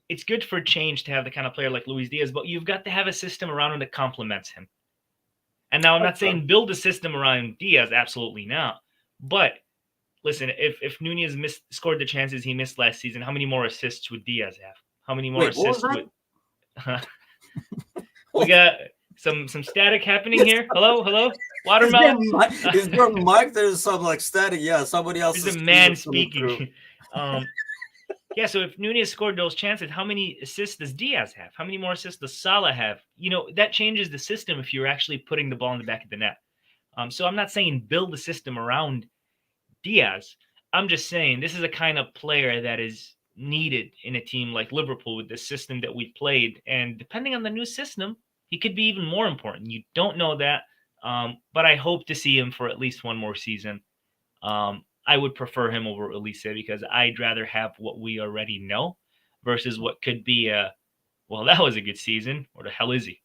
it's good for change to have the kind of player like Luis Diaz, but you've got to have a system around him that complements him. And now I'm not saying build a system around Diaz, absolutely not. But listen, if Nunez scored the chances he missed last season, how many more assists would Diaz have? How many more assists would we got some static happening here? Hello? Watermelon? Is there a mic? There's some like static. Yeah, somebody else There's is a man speaking. Yeah, so if Nunez scored those chances, how many assists does Diaz have? How many more assists does Salah have? You know, that changes the system if you're actually putting the ball in the back of the net. So I'm not saying build the system around Diaz. I'm just saying this is a kind of player that is needed in a team like Liverpool with the system that we played. And depending on the new system, he could be even more important. You don't know that, but I hope to see him for at least one more season. I would prefer him over Olise because I'd rather have what we already know versus what could be well, that was a good season. Or the hell is he?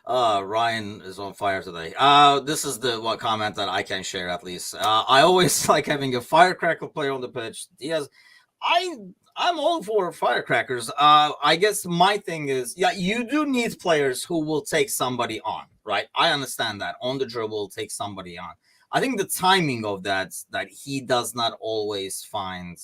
Ryan is on fire today. This is the one comment that I can share at least. I always like having a firecracker player on the pitch. Diaz, I'm all for firecrackers. I guess my thing is, yeah, you do need players who will take somebody on, right? I understand that on the dribble, take somebody on. I think the timing of that he does not always find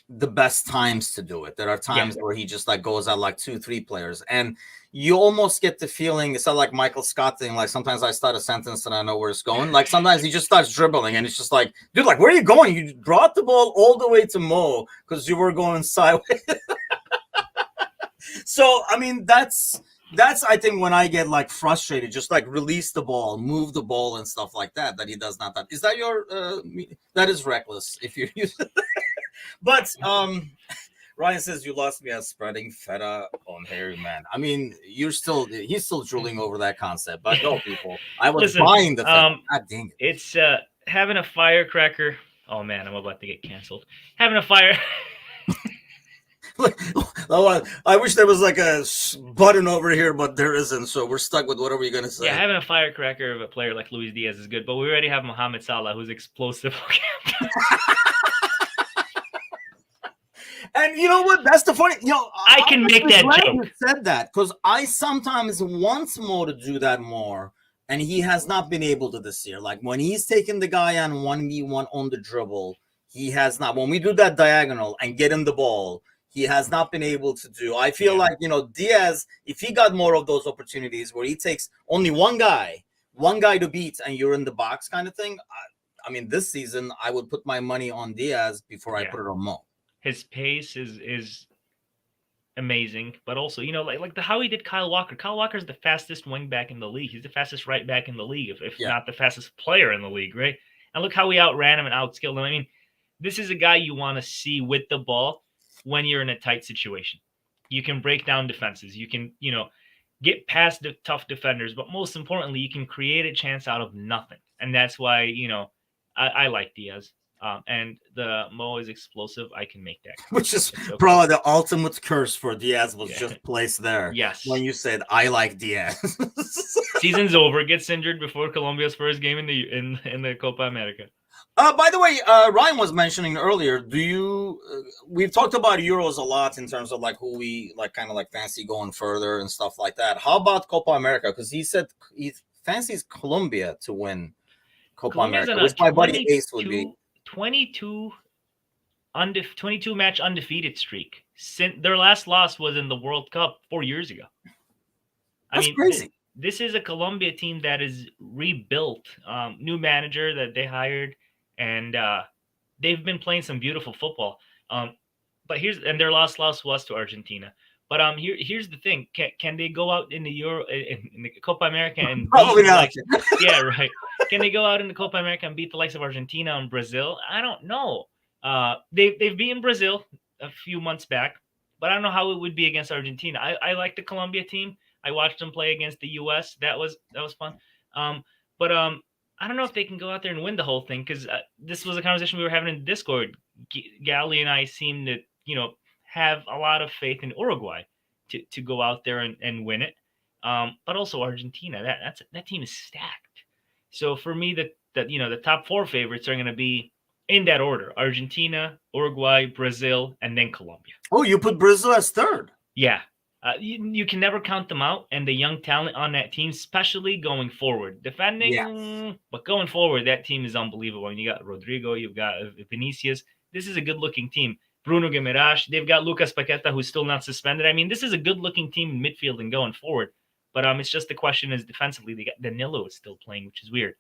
the best times to do it. There are times where he just like goes out like 2, 3 players, and you almost get the feeling it's not like Michael Scott thing. Like sometimes I start a sentence and I know where it's going. Like sometimes he just starts dribbling, and it's just like, dude, like where are you going? You brought the ball all the way to Mo because you were going sideways. So I mean, that's I think when I get like frustrated, just like release the ball, move the ball, and stuff like that. That he does not. Is that your? That is reckless if you use. But Ryan says you lost me at spreading feta on Harry Man. I mean, he's still drooling over that concept. But no, people, I was buying the feta. God dang it! It's having a firecracker. Oh man, I'm about to get canceled. Having a fire. I wish there was like a button over here, but there isn't. So we're stuck with whatever you're gonna say. Yeah, having a firecracker of a player like Luis Diaz is good, but we already have Mohamed Salah, who's explosive. And you know what? That's the funny. I can make that joke. You said that because I sometimes want Mo to do that more, and he has not been able to this year. Like when he's taking the guy on 1v1 on the dribble, he has not. When we do that diagonal and get him the ball, he has not been able to do. I feel like Diaz, if he got more of those opportunities where he takes only one guy to beat, and you're in the box kind of thing. I mean, this season I would put my money on Diaz before I put it on Mo. His pace is amazing, but also, like how he did Kyle Walker. Kyle Walker is the fastest wing back in the league. He's the fastest right back in the league, if not the fastest player in the league, right? And look how he outran him and outskilled him. I mean, this is a guy you want to see with the ball when you're in a tight situation. You can break down defenses. You can, get past the tough defenders, but most importantly, you can create a chance out of nothing. And that's why, I like Diaz. And the Mo is explosive. I can make that. Which is probably the ultimate curse for Diaz was just placed there. Yes. When you said, I like Diaz. Season's over. Gets injured before Colombia's first game in the Copa America. By the way, Ryan was mentioning earlier, we've talked about Euros a lot in terms of like who we like kind of like fancy going further and stuff like that. How about Copa America? Because he said he fancies Colombia to win Copa America, which my buddy Ace would be. 22 match undefeated streak. Since their last loss was in the World Cup 4 years ago. That's crazy. This is a Colombia team that is rebuilt. New manager that they hired, and they've been playing some beautiful football. But their last loss was to Argentina. But here's the thing: can they go out in the in the Copa America and beat Probably the not. likes? Yeah, right. Can they go out in the Copa America and beat the likes of Argentina and Brazil? I don't know. They've beaten Brazil a few months back, but I don't know how it would be against Argentina. I like the Colombia team. I watched them play against the U.S. That was fun. But I don't know if they can go out there and win the whole thing because this was a conversation we were having in Discord. Gally and I seem to have a lot of faith in Uruguay to go out there and win it. But also Argentina. That team is stacked. So for me, the top four favorites are going to be in that order: Argentina, Uruguay, Brazil, and then Colombia. Oh, you put Brazil as third. Yeah. You can never count them out, and the young talent on that team, especially going forward. Defending, but going forward, that team is unbelievable. And you got Rodrigo, you've got Vinicius. This is a good-looking team. Bruno Guimaraes, they've got Lucas Paqueta, who's still not suspended. I mean, this is a good-looking team in midfield and going forward. But it's just the question is defensively, they got Danilo is still playing, which is weird.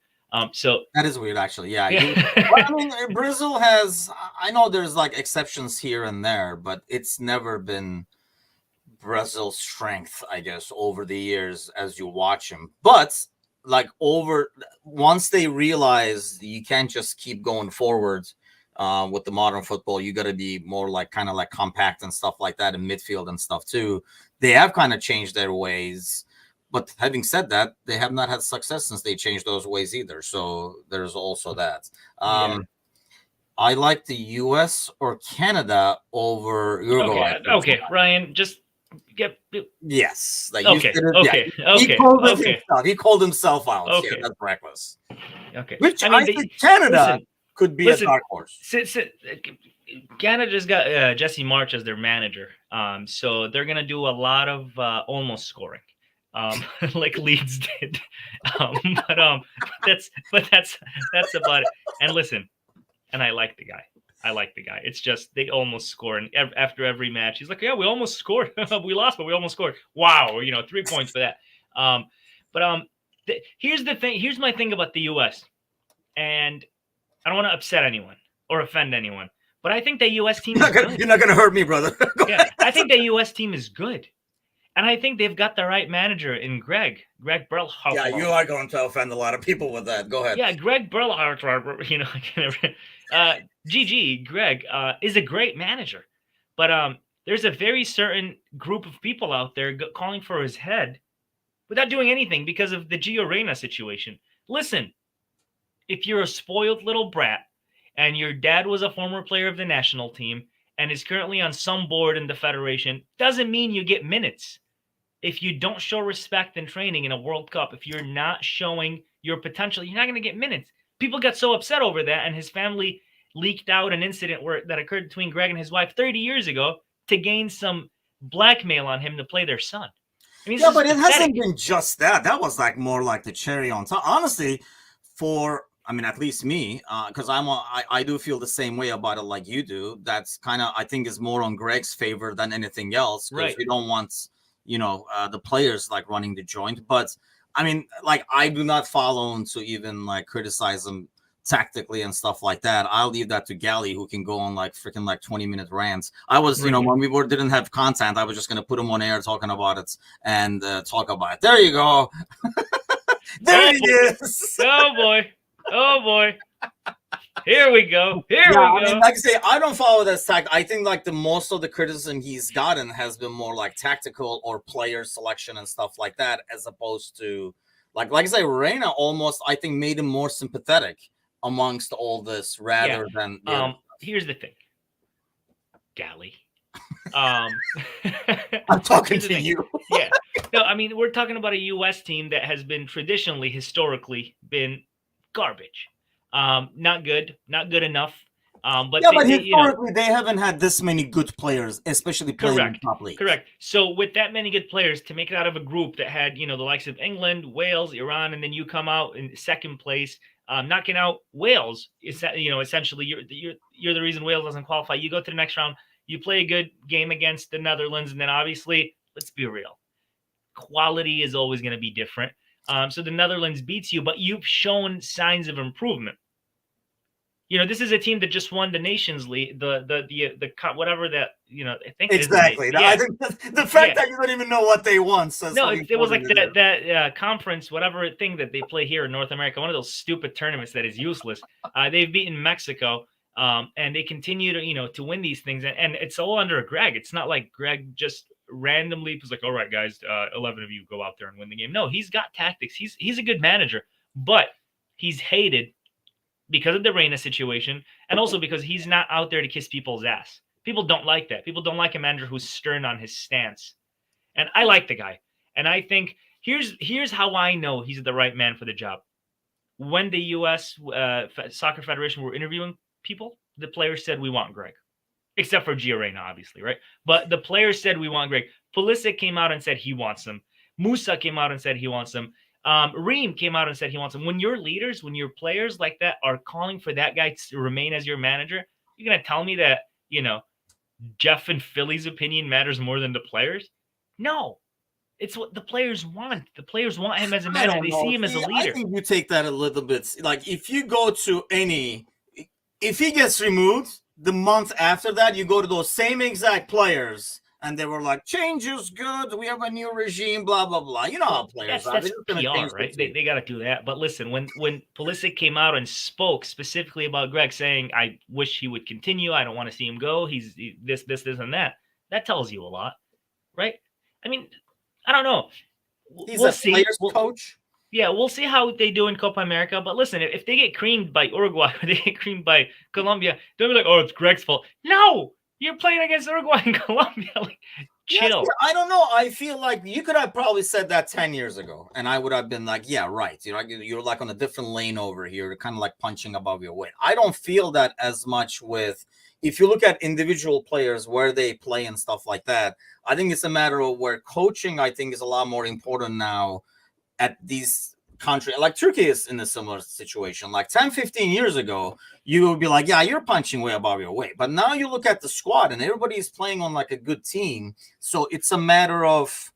So that is weird, actually. Yeah. yeah. Well, I mean, Brazil has. I know there's like exceptions here and there, but it's never been Brazil's strength, I guess, over the years as you watch him. But like once they realize you can't just keep going forward with the modern football, you got to be more like kind of like compact and stuff like that in midfield and stuff too. They have kind of changed their ways. But having said that, they have not had success since they changed those ways either. So there's also that. Yeah. I like the U.S. or Canada over Uruguay. Okay, Ryan, just get. Yes. Like okay. He called himself out. Okay. Yeah, that's reckless. Okay. Which I think Canada could be a dark horse. Canada's got Jesse March as their manager. So they're gonna do a lot of almost scoring. Like Leeds did. That's about it. And listen, and I like the guy. It's just they almost score, and after every match, he's like, "Yeah, we almost scored. We lost, but we almost scored. Wow, 3 points for that." Here's the thing. Here's my thing about the U.S. And I don't want to upset anyone or offend anyone, but I think the U.S. team is good. You're not gonna hurt me, brother. Yeah, I think the U.S. team is good. And I think they've got the right manager in Greg Berhalter. Yeah, you are going to offend a lot of people with that. Go ahead. Yeah, Greg Berhalter, Greg is a great manager. But there's a very certain group of people out there calling for his head without doing anything because of the Gio Reyna situation. Listen, if you're a spoiled little brat and your dad was a former player of the national team and is currently on some board in the federation, doesn't mean you get minutes. If you don't show respect in training in a World Cup, if you're not showing your potential, you're not going to get minutes. People got so upset over that, and his family leaked out an incident that occurred between Greg and his wife 30 years ago to gain some blackmail on him to play their son. I mean, yeah, but it hasn't been just that. That was like more like the cherry on top. Honestly, at least me, because I do feel the same way about it like you do. That's kind of, I think, is more on Greg's favor than anything else. Because we don't want the players like running the joint. But I mean, like, I do not follow him to even like criticize him tactically and stuff like that. I'll leave that to Gally, who can go on like freaking like 20-minute rants. I was, when we didn't have content, I was just going to put him on air talking about it and talk about it. There you go. There he is. Oh boy. Here we go. I mean, like I say, I don't follow that stack. I think like the most of the criticism he's gotten has been more like tactical or player selection and stuff like that, as opposed to like I say, Reyna almost, I think, made him more sympathetic amongst all this rather than. Here's the thing, Gally. I'm talking to you. Yeah. No, I mean, we're talking about a U.S. team that has been historically been garbage. Not good enough. But historically, they haven't had this many good players, especially playing in top leagues. Correct. So with that many good players, to make it out of a group that had, the likes of England, Wales, Iran, and then you come out in second place, knocking out Wales, essentially you're the reason Wales doesn't qualify. You go to the next round, you play a good game against the Netherlands, and then obviously, let's be real, quality is always going to be different. So the Netherlands beats you, but you've shown signs of improvement. You know, this is a team that just won the Nations League, whatever that, I think Exactly. yeah, I think the fact that you don't even know what they won says no, how it was like important it is. that conference, whatever thing that they play here in North America, one of those stupid tournaments that is useless. They've beaten Mexico, and they continue to win these things, and it's all under Greg. It's not like Greg just randomly was like, all right, guys, 11 of you go out there and win the game. No, he's got tactics. He's a good manager, but he's hated because of the Reina situation, and also because he's not out there to kiss people's ass. People don't like that. People don't like a manager who's stern on his stance. And I like the guy. And I think here's how I know he's the right man for the job. When the U.S. Soccer Federation were interviewing people, the players said, we want Greg. Except for Gio Reyna, obviously, right? But the players said, we want Greg. Pulisic came out and said he wants him. Musa came out and said he wants him. Reem came out and said he wants him. When your leaders, when your players like that are calling for that guy to remain as your manager, you're going to tell me that, Jeff and Philly's opinion matters more than the players? No. It's what the players want. The players want him as a manager. They see him as a leader. I think you take that a little bit. Like, if you go to if he gets removed, the month after that, you go to those same exact players, and they were like, change is good. We have a new regime, blah, blah, blah. You know how players are. That's PR, right? They got to do that. But listen, when Pulisic came out and spoke specifically about Greg, saying, I wish he would continue. I don't want to see him go. He's this, and that. That tells you a lot, right? I mean, I don't know. We'll see. Players coach. Yeah, we'll see how they do in Copa America. But listen, if they get creamed by Uruguay or they get creamed by Colombia, they'll be like, oh, it's Greg's fault. No, you're playing against Uruguay and Colombia. Like, chill. Yes, I don't know. I feel like you could have probably said that 10 years ago, and I would have been like, yeah, right. You're like on a different lane over here. You're kind of like punching above your weight. I don't feel that as much with, if you look at individual players, where they play and stuff like that. I think it's a matter of where coaching, I think, is a lot more important now at these countries. Like Turkey is in a similar situation. Like 10, 15 years ago, you would be like, yeah, you're punching way above your weight. But now you look at the squad and everybody is playing on like a good team. So it's a matter of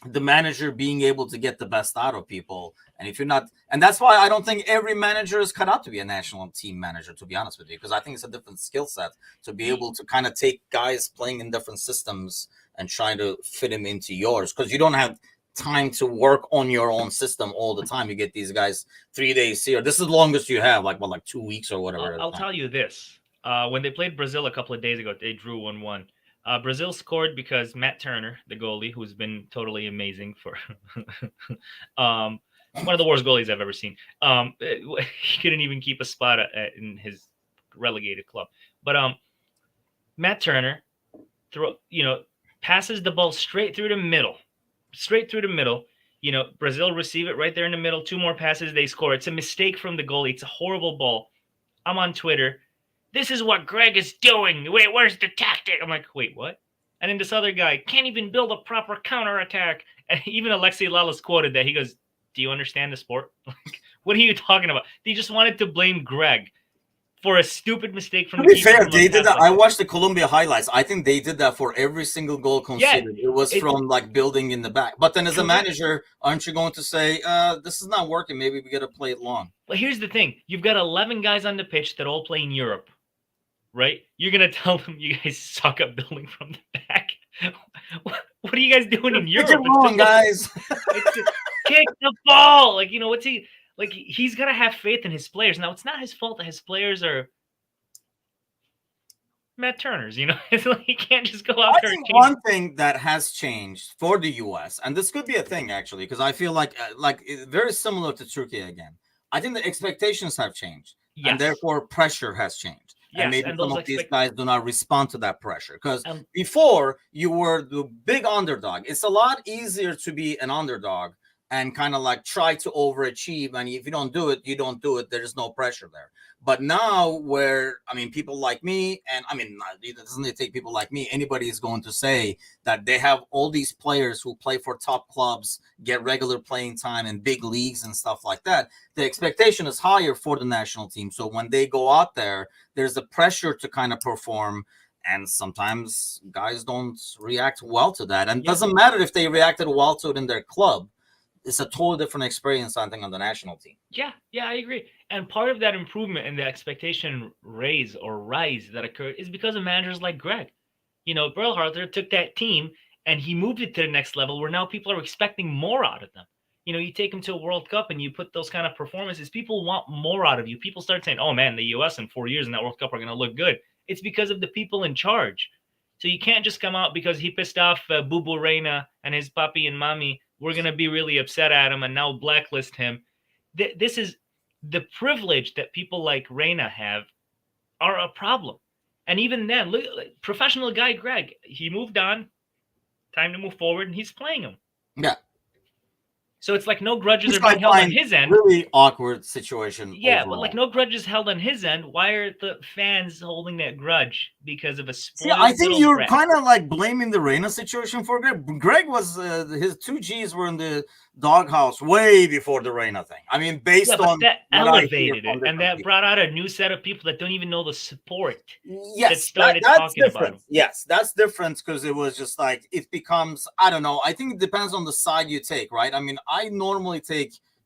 the manager being able to get the best out of people. And if you're not, and that's why I don't think every manager is cut out to be a national team manager, to be honest with you, because I think it's a different skill set to be able to kind of take guys playing in different systems and try to fit them into yours, because you don't have time to work on your own system all the time. You get these guys 3 days here. This is the longest you have, like 2 weeks or whatever. I'll tell you this. When they played Brazil a couple of days ago, they drew 1-1. Brazil scored because Matt Turner, the goalie, who's been totally amazing for one of the worst goalies I've ever seen. He couldn't even keep a spot in his relegated club. But Matt Turner passes the ball straight through the middle. Brazil receive it right there in the middle. 2 more passes, they score. It's a mistake from the goalie. It's a horrible ball. I'm on Twitter. This is what Greg is doing. Wait, where's the tactic? I'm like, wait, what? And then this other guy can't even build a proper counterattack. And even Alexei Lalas quoted that. He goes, do you understand the sport? Like, what are you talking about? They just wanted to blame Greg for a stupid mistake from the keeper. To be fair, they did that. I watched the Colombia highlights. I think they did that for every single goal conceded. Yeah, it was from like building in the back. But then as a manager, aren't you going to say, this is not working, maybe we got to play it long? Well, here's the thing. You've got 11 guys on the pitch that all play in Europe, right? You're going to tell them you guys suck at building from the back? What are you guys doing in Europe? You're wrong, guys. Kick the ball. Like, what's he... Like, he's got to have faith in his players. Now, it's not his fault that his players are Matt Turner's, It's like he can't just go out there. I think one thing that has changed for the U.S., and this could be a thing, actually, because I feel like very similar to Turkey again. I think the expectations have changed, and therefore pressure has changed. Yes, and maybe some of these guys do not respond to that pressure. Because before, you were the big underdog. It's a lot easier to be an underdog and kind of like try to overachieve. And if you don't do it, you don't do it. There is no pressure there. But now where, people like me, and it doesn't take people like me, anybody is going to say that they have all these players who play for top clubs, get regular playing time in big leagues and stuff like that. The expectation is higher for the national team. So when they go out there, there's a pressure to kind of perform. And sometimes guys don't react well to that. And it doesn't matter if they reacted well to it in their club. it's a totally different experience, I think, on the national team. Yeah, I agree. And part of that improvement and the expectation rise that occurred is because of managers like Greg. Berhalter took that team and he moved it to the next level where now people are expecting more out of them. You take them to a World Cup and you put those kind of performances, people want more out of you. People start saying, oh man, the US in 4 years in that World Cup are going to look good. It's because of the people in charge. So you can't just come out because he pissed off Bubu Reina and his papi and mommy. We're going to be really upset at him and now blacklist him. This is the privilege that people like Reina have are a problem. And even then, look, professional guy Greg, he moved on. Time to move forward, and he's playing him. Yeah. So it's like no grudges are being held on his end. Really awkward situation. Yeah, overall. but like no grudges held on his end. Why are the fans holding that grudge because of a spoiled? See, I think you're brat? kind of like blaming the Reina situation for Greg. Greg was his 2Gs were in the doghouse way before the Reina thing. I mean, based on that elevated it, and that brought out a new set of people that don't even know the support. Yes, that started that's talking different. about him. Yes, that's different because it was just like it becomes. I don't know. I think it depends on the side you take, right? I mean, I normally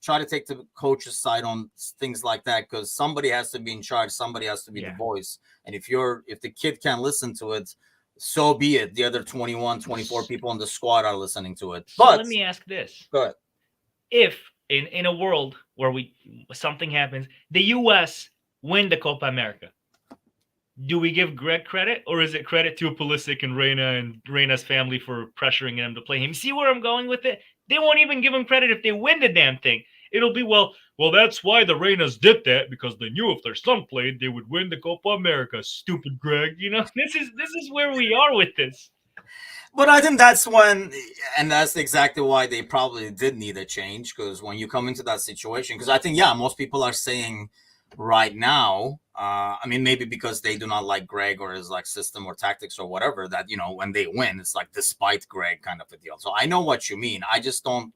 try to take the coach's side on things like that because somebody has to be in charge, somebody has to be the voice, and if the kid can't listen to it, so be it. The other 21, 24 people on the squad are listening to it. So but let me ask this: go ahead. If in a world where something happens, the U.S. win the Copa America, do we give Greg credit, or is it credit to Pulisic and Reina and Reina's family for pressuring him to play him? See where I'm going with it? They won't even give him credit if they win the damn thing. It'll be, well, that's why the Reinas did that, because they knew if their son played, they would win the Copa America. Stupid Greg, this is where we are with this. But I think that's that's exactly why they probably did need a change, because when you come into that situation, because I think, most people are saying right now, I mean, maybe because they do not like Greg or his like system or tactics or whatever, that, when they win, it's like despite Greg kind of a deal. So I know what you mean. I just don't,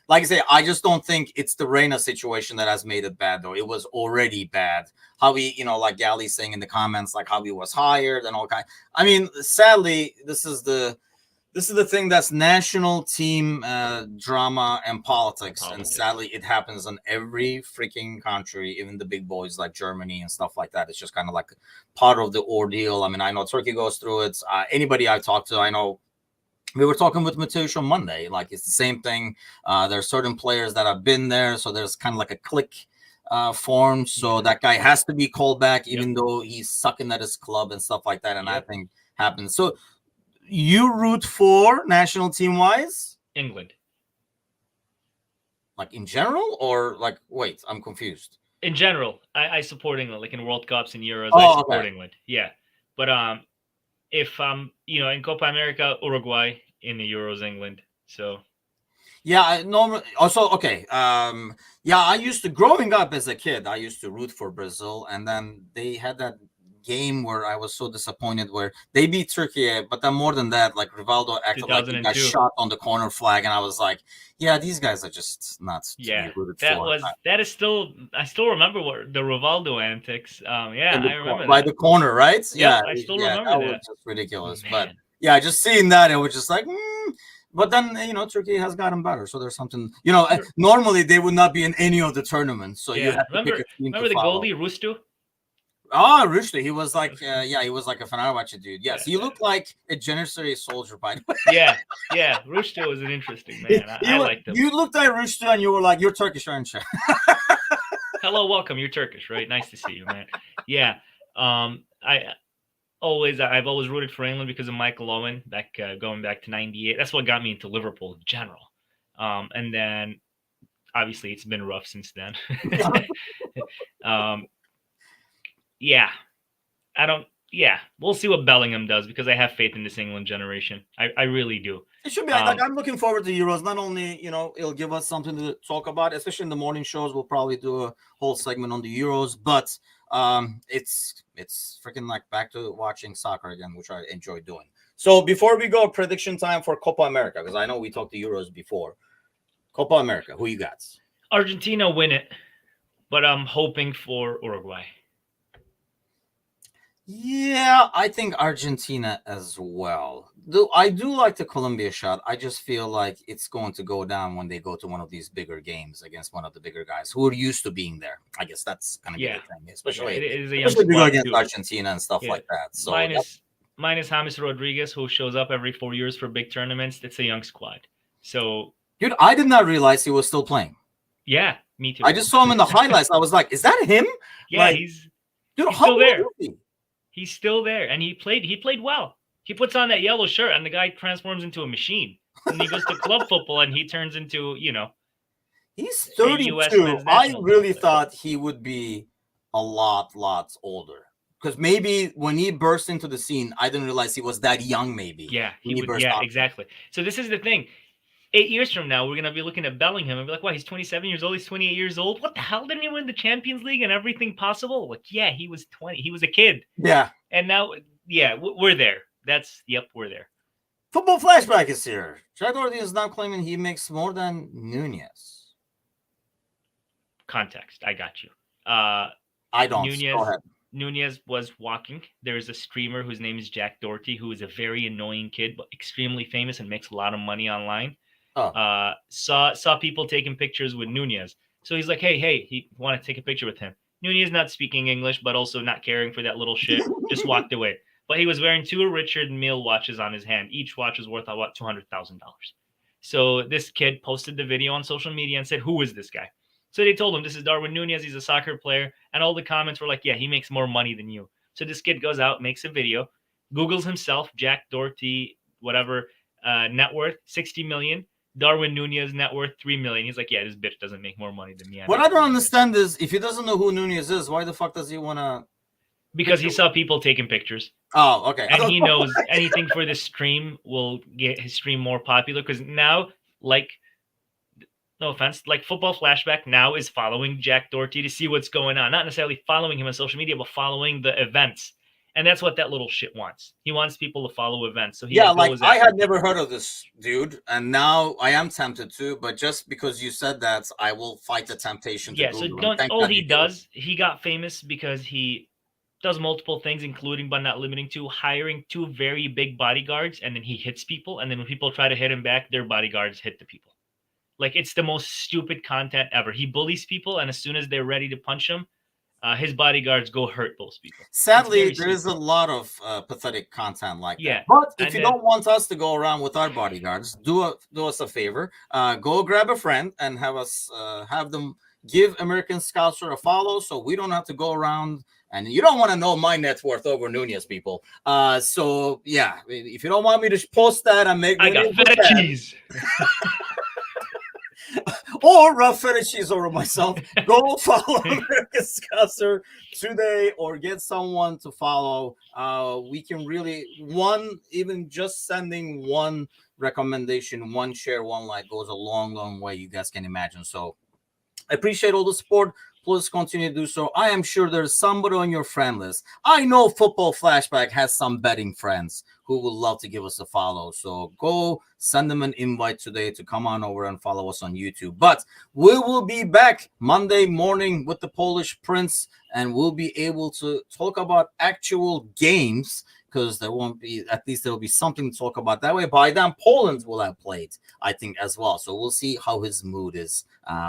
like I say, I just don't think it's the Reina situation that has made it bad, though. It was already bad. How he, like Galley's saying in the comments, like how he was hired and all kind. I mean, sadly, this is the thing that's national team drama and politics. And sadly, it happens in every freaking country, even the big boys like Germany and stuff like that. It's just kind of like part of the ordeal. I mean, I know Turkey goes through it. Anybody I talk to, I know. We were talking with Mateusz on Monday. Like, it's the same thing. There are certain players that have been there, so there's kind of like a clique formed. So that guy has to be called back, even though he's sucking at his club and stuff like that. And I think happens. So you root for national team wise? England. Like in general, or like, wait, I'm confused. In general, I support England. Like in World Cups and Euros, I support England. Yeah, but if in Copa America, Uruguay, in the Euros, England. So I normally also I used to, growing up as a kid, I used to root for Brazil, and then they had that game where I was so disappointed where they beat Turkey, but then more than that, like Rivaldo acted like he got shot on the corner flag, and I was like, these guys are just nuts. Yeah, that is still, I still remember what the Rivaldo antics. I remember by the corner, right? Yeah, I still remember that. Was just ridiculous. Man. But just seeing that, it was just like. But then, Turkey has gotten better. So there's something, normally they would not be in any of the tournaments. So you have to pick a team. Remember the goalie, Rustu? Oh, Rushdi. He was like, he was like a Fenerbahce dude. Yes, he looked like a Janissary soldier, by the way. Yeah. Rushdi was an interesting man. I liked him. You looked at Rushdi and you were like, you're Turkish, aren't you? Hello, welcome. You're Turkish, right? Nice to see you, man. Yeah. I've always rooted for England because of Michael Owen, going back to '98. That's what got me into Liverpool in general. And then, obviously, it's been rough since then. We'll see what Bellingham does, because I have faith in this England generation. I really do. It should be like, I'm looking forward to Euros. Not only, it'll give us something to talk about, especially in the morning shows. We'll probably do a whole segment on the Euros, but it's freaking like back to watching soccer again, which I enjoy doing. So before we go, prediction time for Copa America, because I know we talked the Euros before. Copa America, who you got? Argentina win it, but I'm hoping for Uruguay. Yeah, I think Argentina as well. Though I do like the Colombia shot. I just feel like it's going to go down when they go to one of these bigger games against one of the bigger guys who are used to being there. I guess that's going to be Yeah, the thing, yeah, especially it is a young especially if you go squad against too. Argentina and stuff Yeah, like that. So yep. minus James Rodriguez, who shows up every 4 years for big tournaments. It's a young squad. So Dude, I did not realize he was still playing. yeah, me too. I just saw him in the highlights. I was like, "Is that him?" Yeah, Like, dude, he's how still old there. is he? He's still there, and he played well. He puts on that yellow shirt, and the guy transforms into a machine. And he goes to club football, and he turns into He's a U.S. 32. men's I national team really player. thought he would be a lot older. Because maybe when he burst into the scene, I didn't realize he was that young. Maybe Yeah, when he he would. burst Yeah, out. exactly. So this is the thing. 8 years from now, we're gonna be looking at Bellingham and be like, "Wow, he's 27 years old. He's 28 years old. What the hell? Didn't he win the Champions League and everything possible?" Like, yeah, he was 20. He was a kid, Yeah. and now, yeah, we're there. We're there. Football flashback is here. Jack Doherty is now claiming he makes more than Nunez. Context. I got you. I don't. Go ahead. Nunez was walking. There's a streamer whose name is Jack Doherty, who is a very annoying kid, but extremely famous and makes a lot of money online. Oh. Saw people taking pictures with Nunez. So he's like, hey, he want to take a picture with him. Nunez not speaking English, but also not caring for that little shit. Just walked away. But he was wearing 2 Richard Mille watches on his hand. Each watch is worth about $200,000. So this kid posted the video on social media and said, "Who is this guy?" So they told him, "This is Darwin Nunez. He's a soccer player." And all the comments were like, "Yeah, he makes more money than you." So this kid goes out, makes a video, Googles himself, Jack Doherty, whatever, net worth 60 million. Darwin Nunez net worth 3 million. He's like, "Yeah, this bitch doesn't make more money than me." What I don't understand is if he doesn't know who Nunez is, why the fuck does he want to? Because he saw people taking pictures. Oh, okay. And he knows anything for the stream will get his stream more popular. Because now, like, no offense, like Football Flashback now is following Jack Doherty to see what's going on. Not necessarily following him on social media, but following the events. And that's what that little shit wants. He wants people to follow events. So he yeah, like goes I after had never people. heard of this dude, and now I am tempted to. But just because you said that, I will fight the temptation to Yeah, so Google. don't. Thank All God he you did. does, he got famous because he does multiple things, including but not limiting to hiring 2 very big bodyguards, and then he hits people. And then when people try to hit him back, their bodyguards hit the people. Like, it's the most stupid content ever. He bullies people, and as soon as they're ready to punch him, his bodyguards go hurt those people. Sadly, there is a lot of pathetic content like that. But if you don't want us to go around with our bodyguards, do us a favor. Go grab a friend and have them give American Scouser a follow, so we don't have to go around. And you don't want to know my net worth over Nunez, people. So yeah, if you don't want me to post that and make I got feta cheese. or rough feta cheese over myself, go follow American Scouser today or get someone to follow. We can really, even just sending one recommendation, one share, one like goes a long way, you guys can imagine. So I appreciate all the support. Please continue to do so. I am sure there's somebody on your friend list. I know Football Flashback has some betting friends who would love to give us a follow. So go send them an invite today to come on over and follow us on YouTube. But we will be back Monday morning with the Polish Prince, and we'll be able to talk about actual games, because there won't be, at least there will be something to talk about that way. By then, Poland will have played, I think, as well. So we'll see how his mood is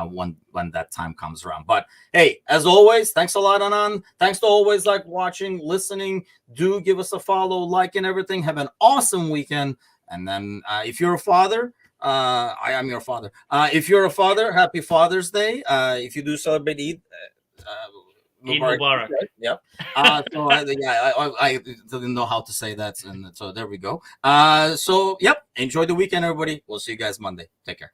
when that time comes around. But hey, as always, thanks a lot, Anan. Thanks to always like watching, listening. Do give us a follow, like, and everything. Have an awesome weekend. And then if you're a father, I am your father. If you're a father, happy Father's Day. If you do celebrate Eid, Eid Mubarak. Yep. So I didn't know how to say that, and so there we go. So yep. Enjoy the weekend, everybody. We'll see you guys Monday. Take care.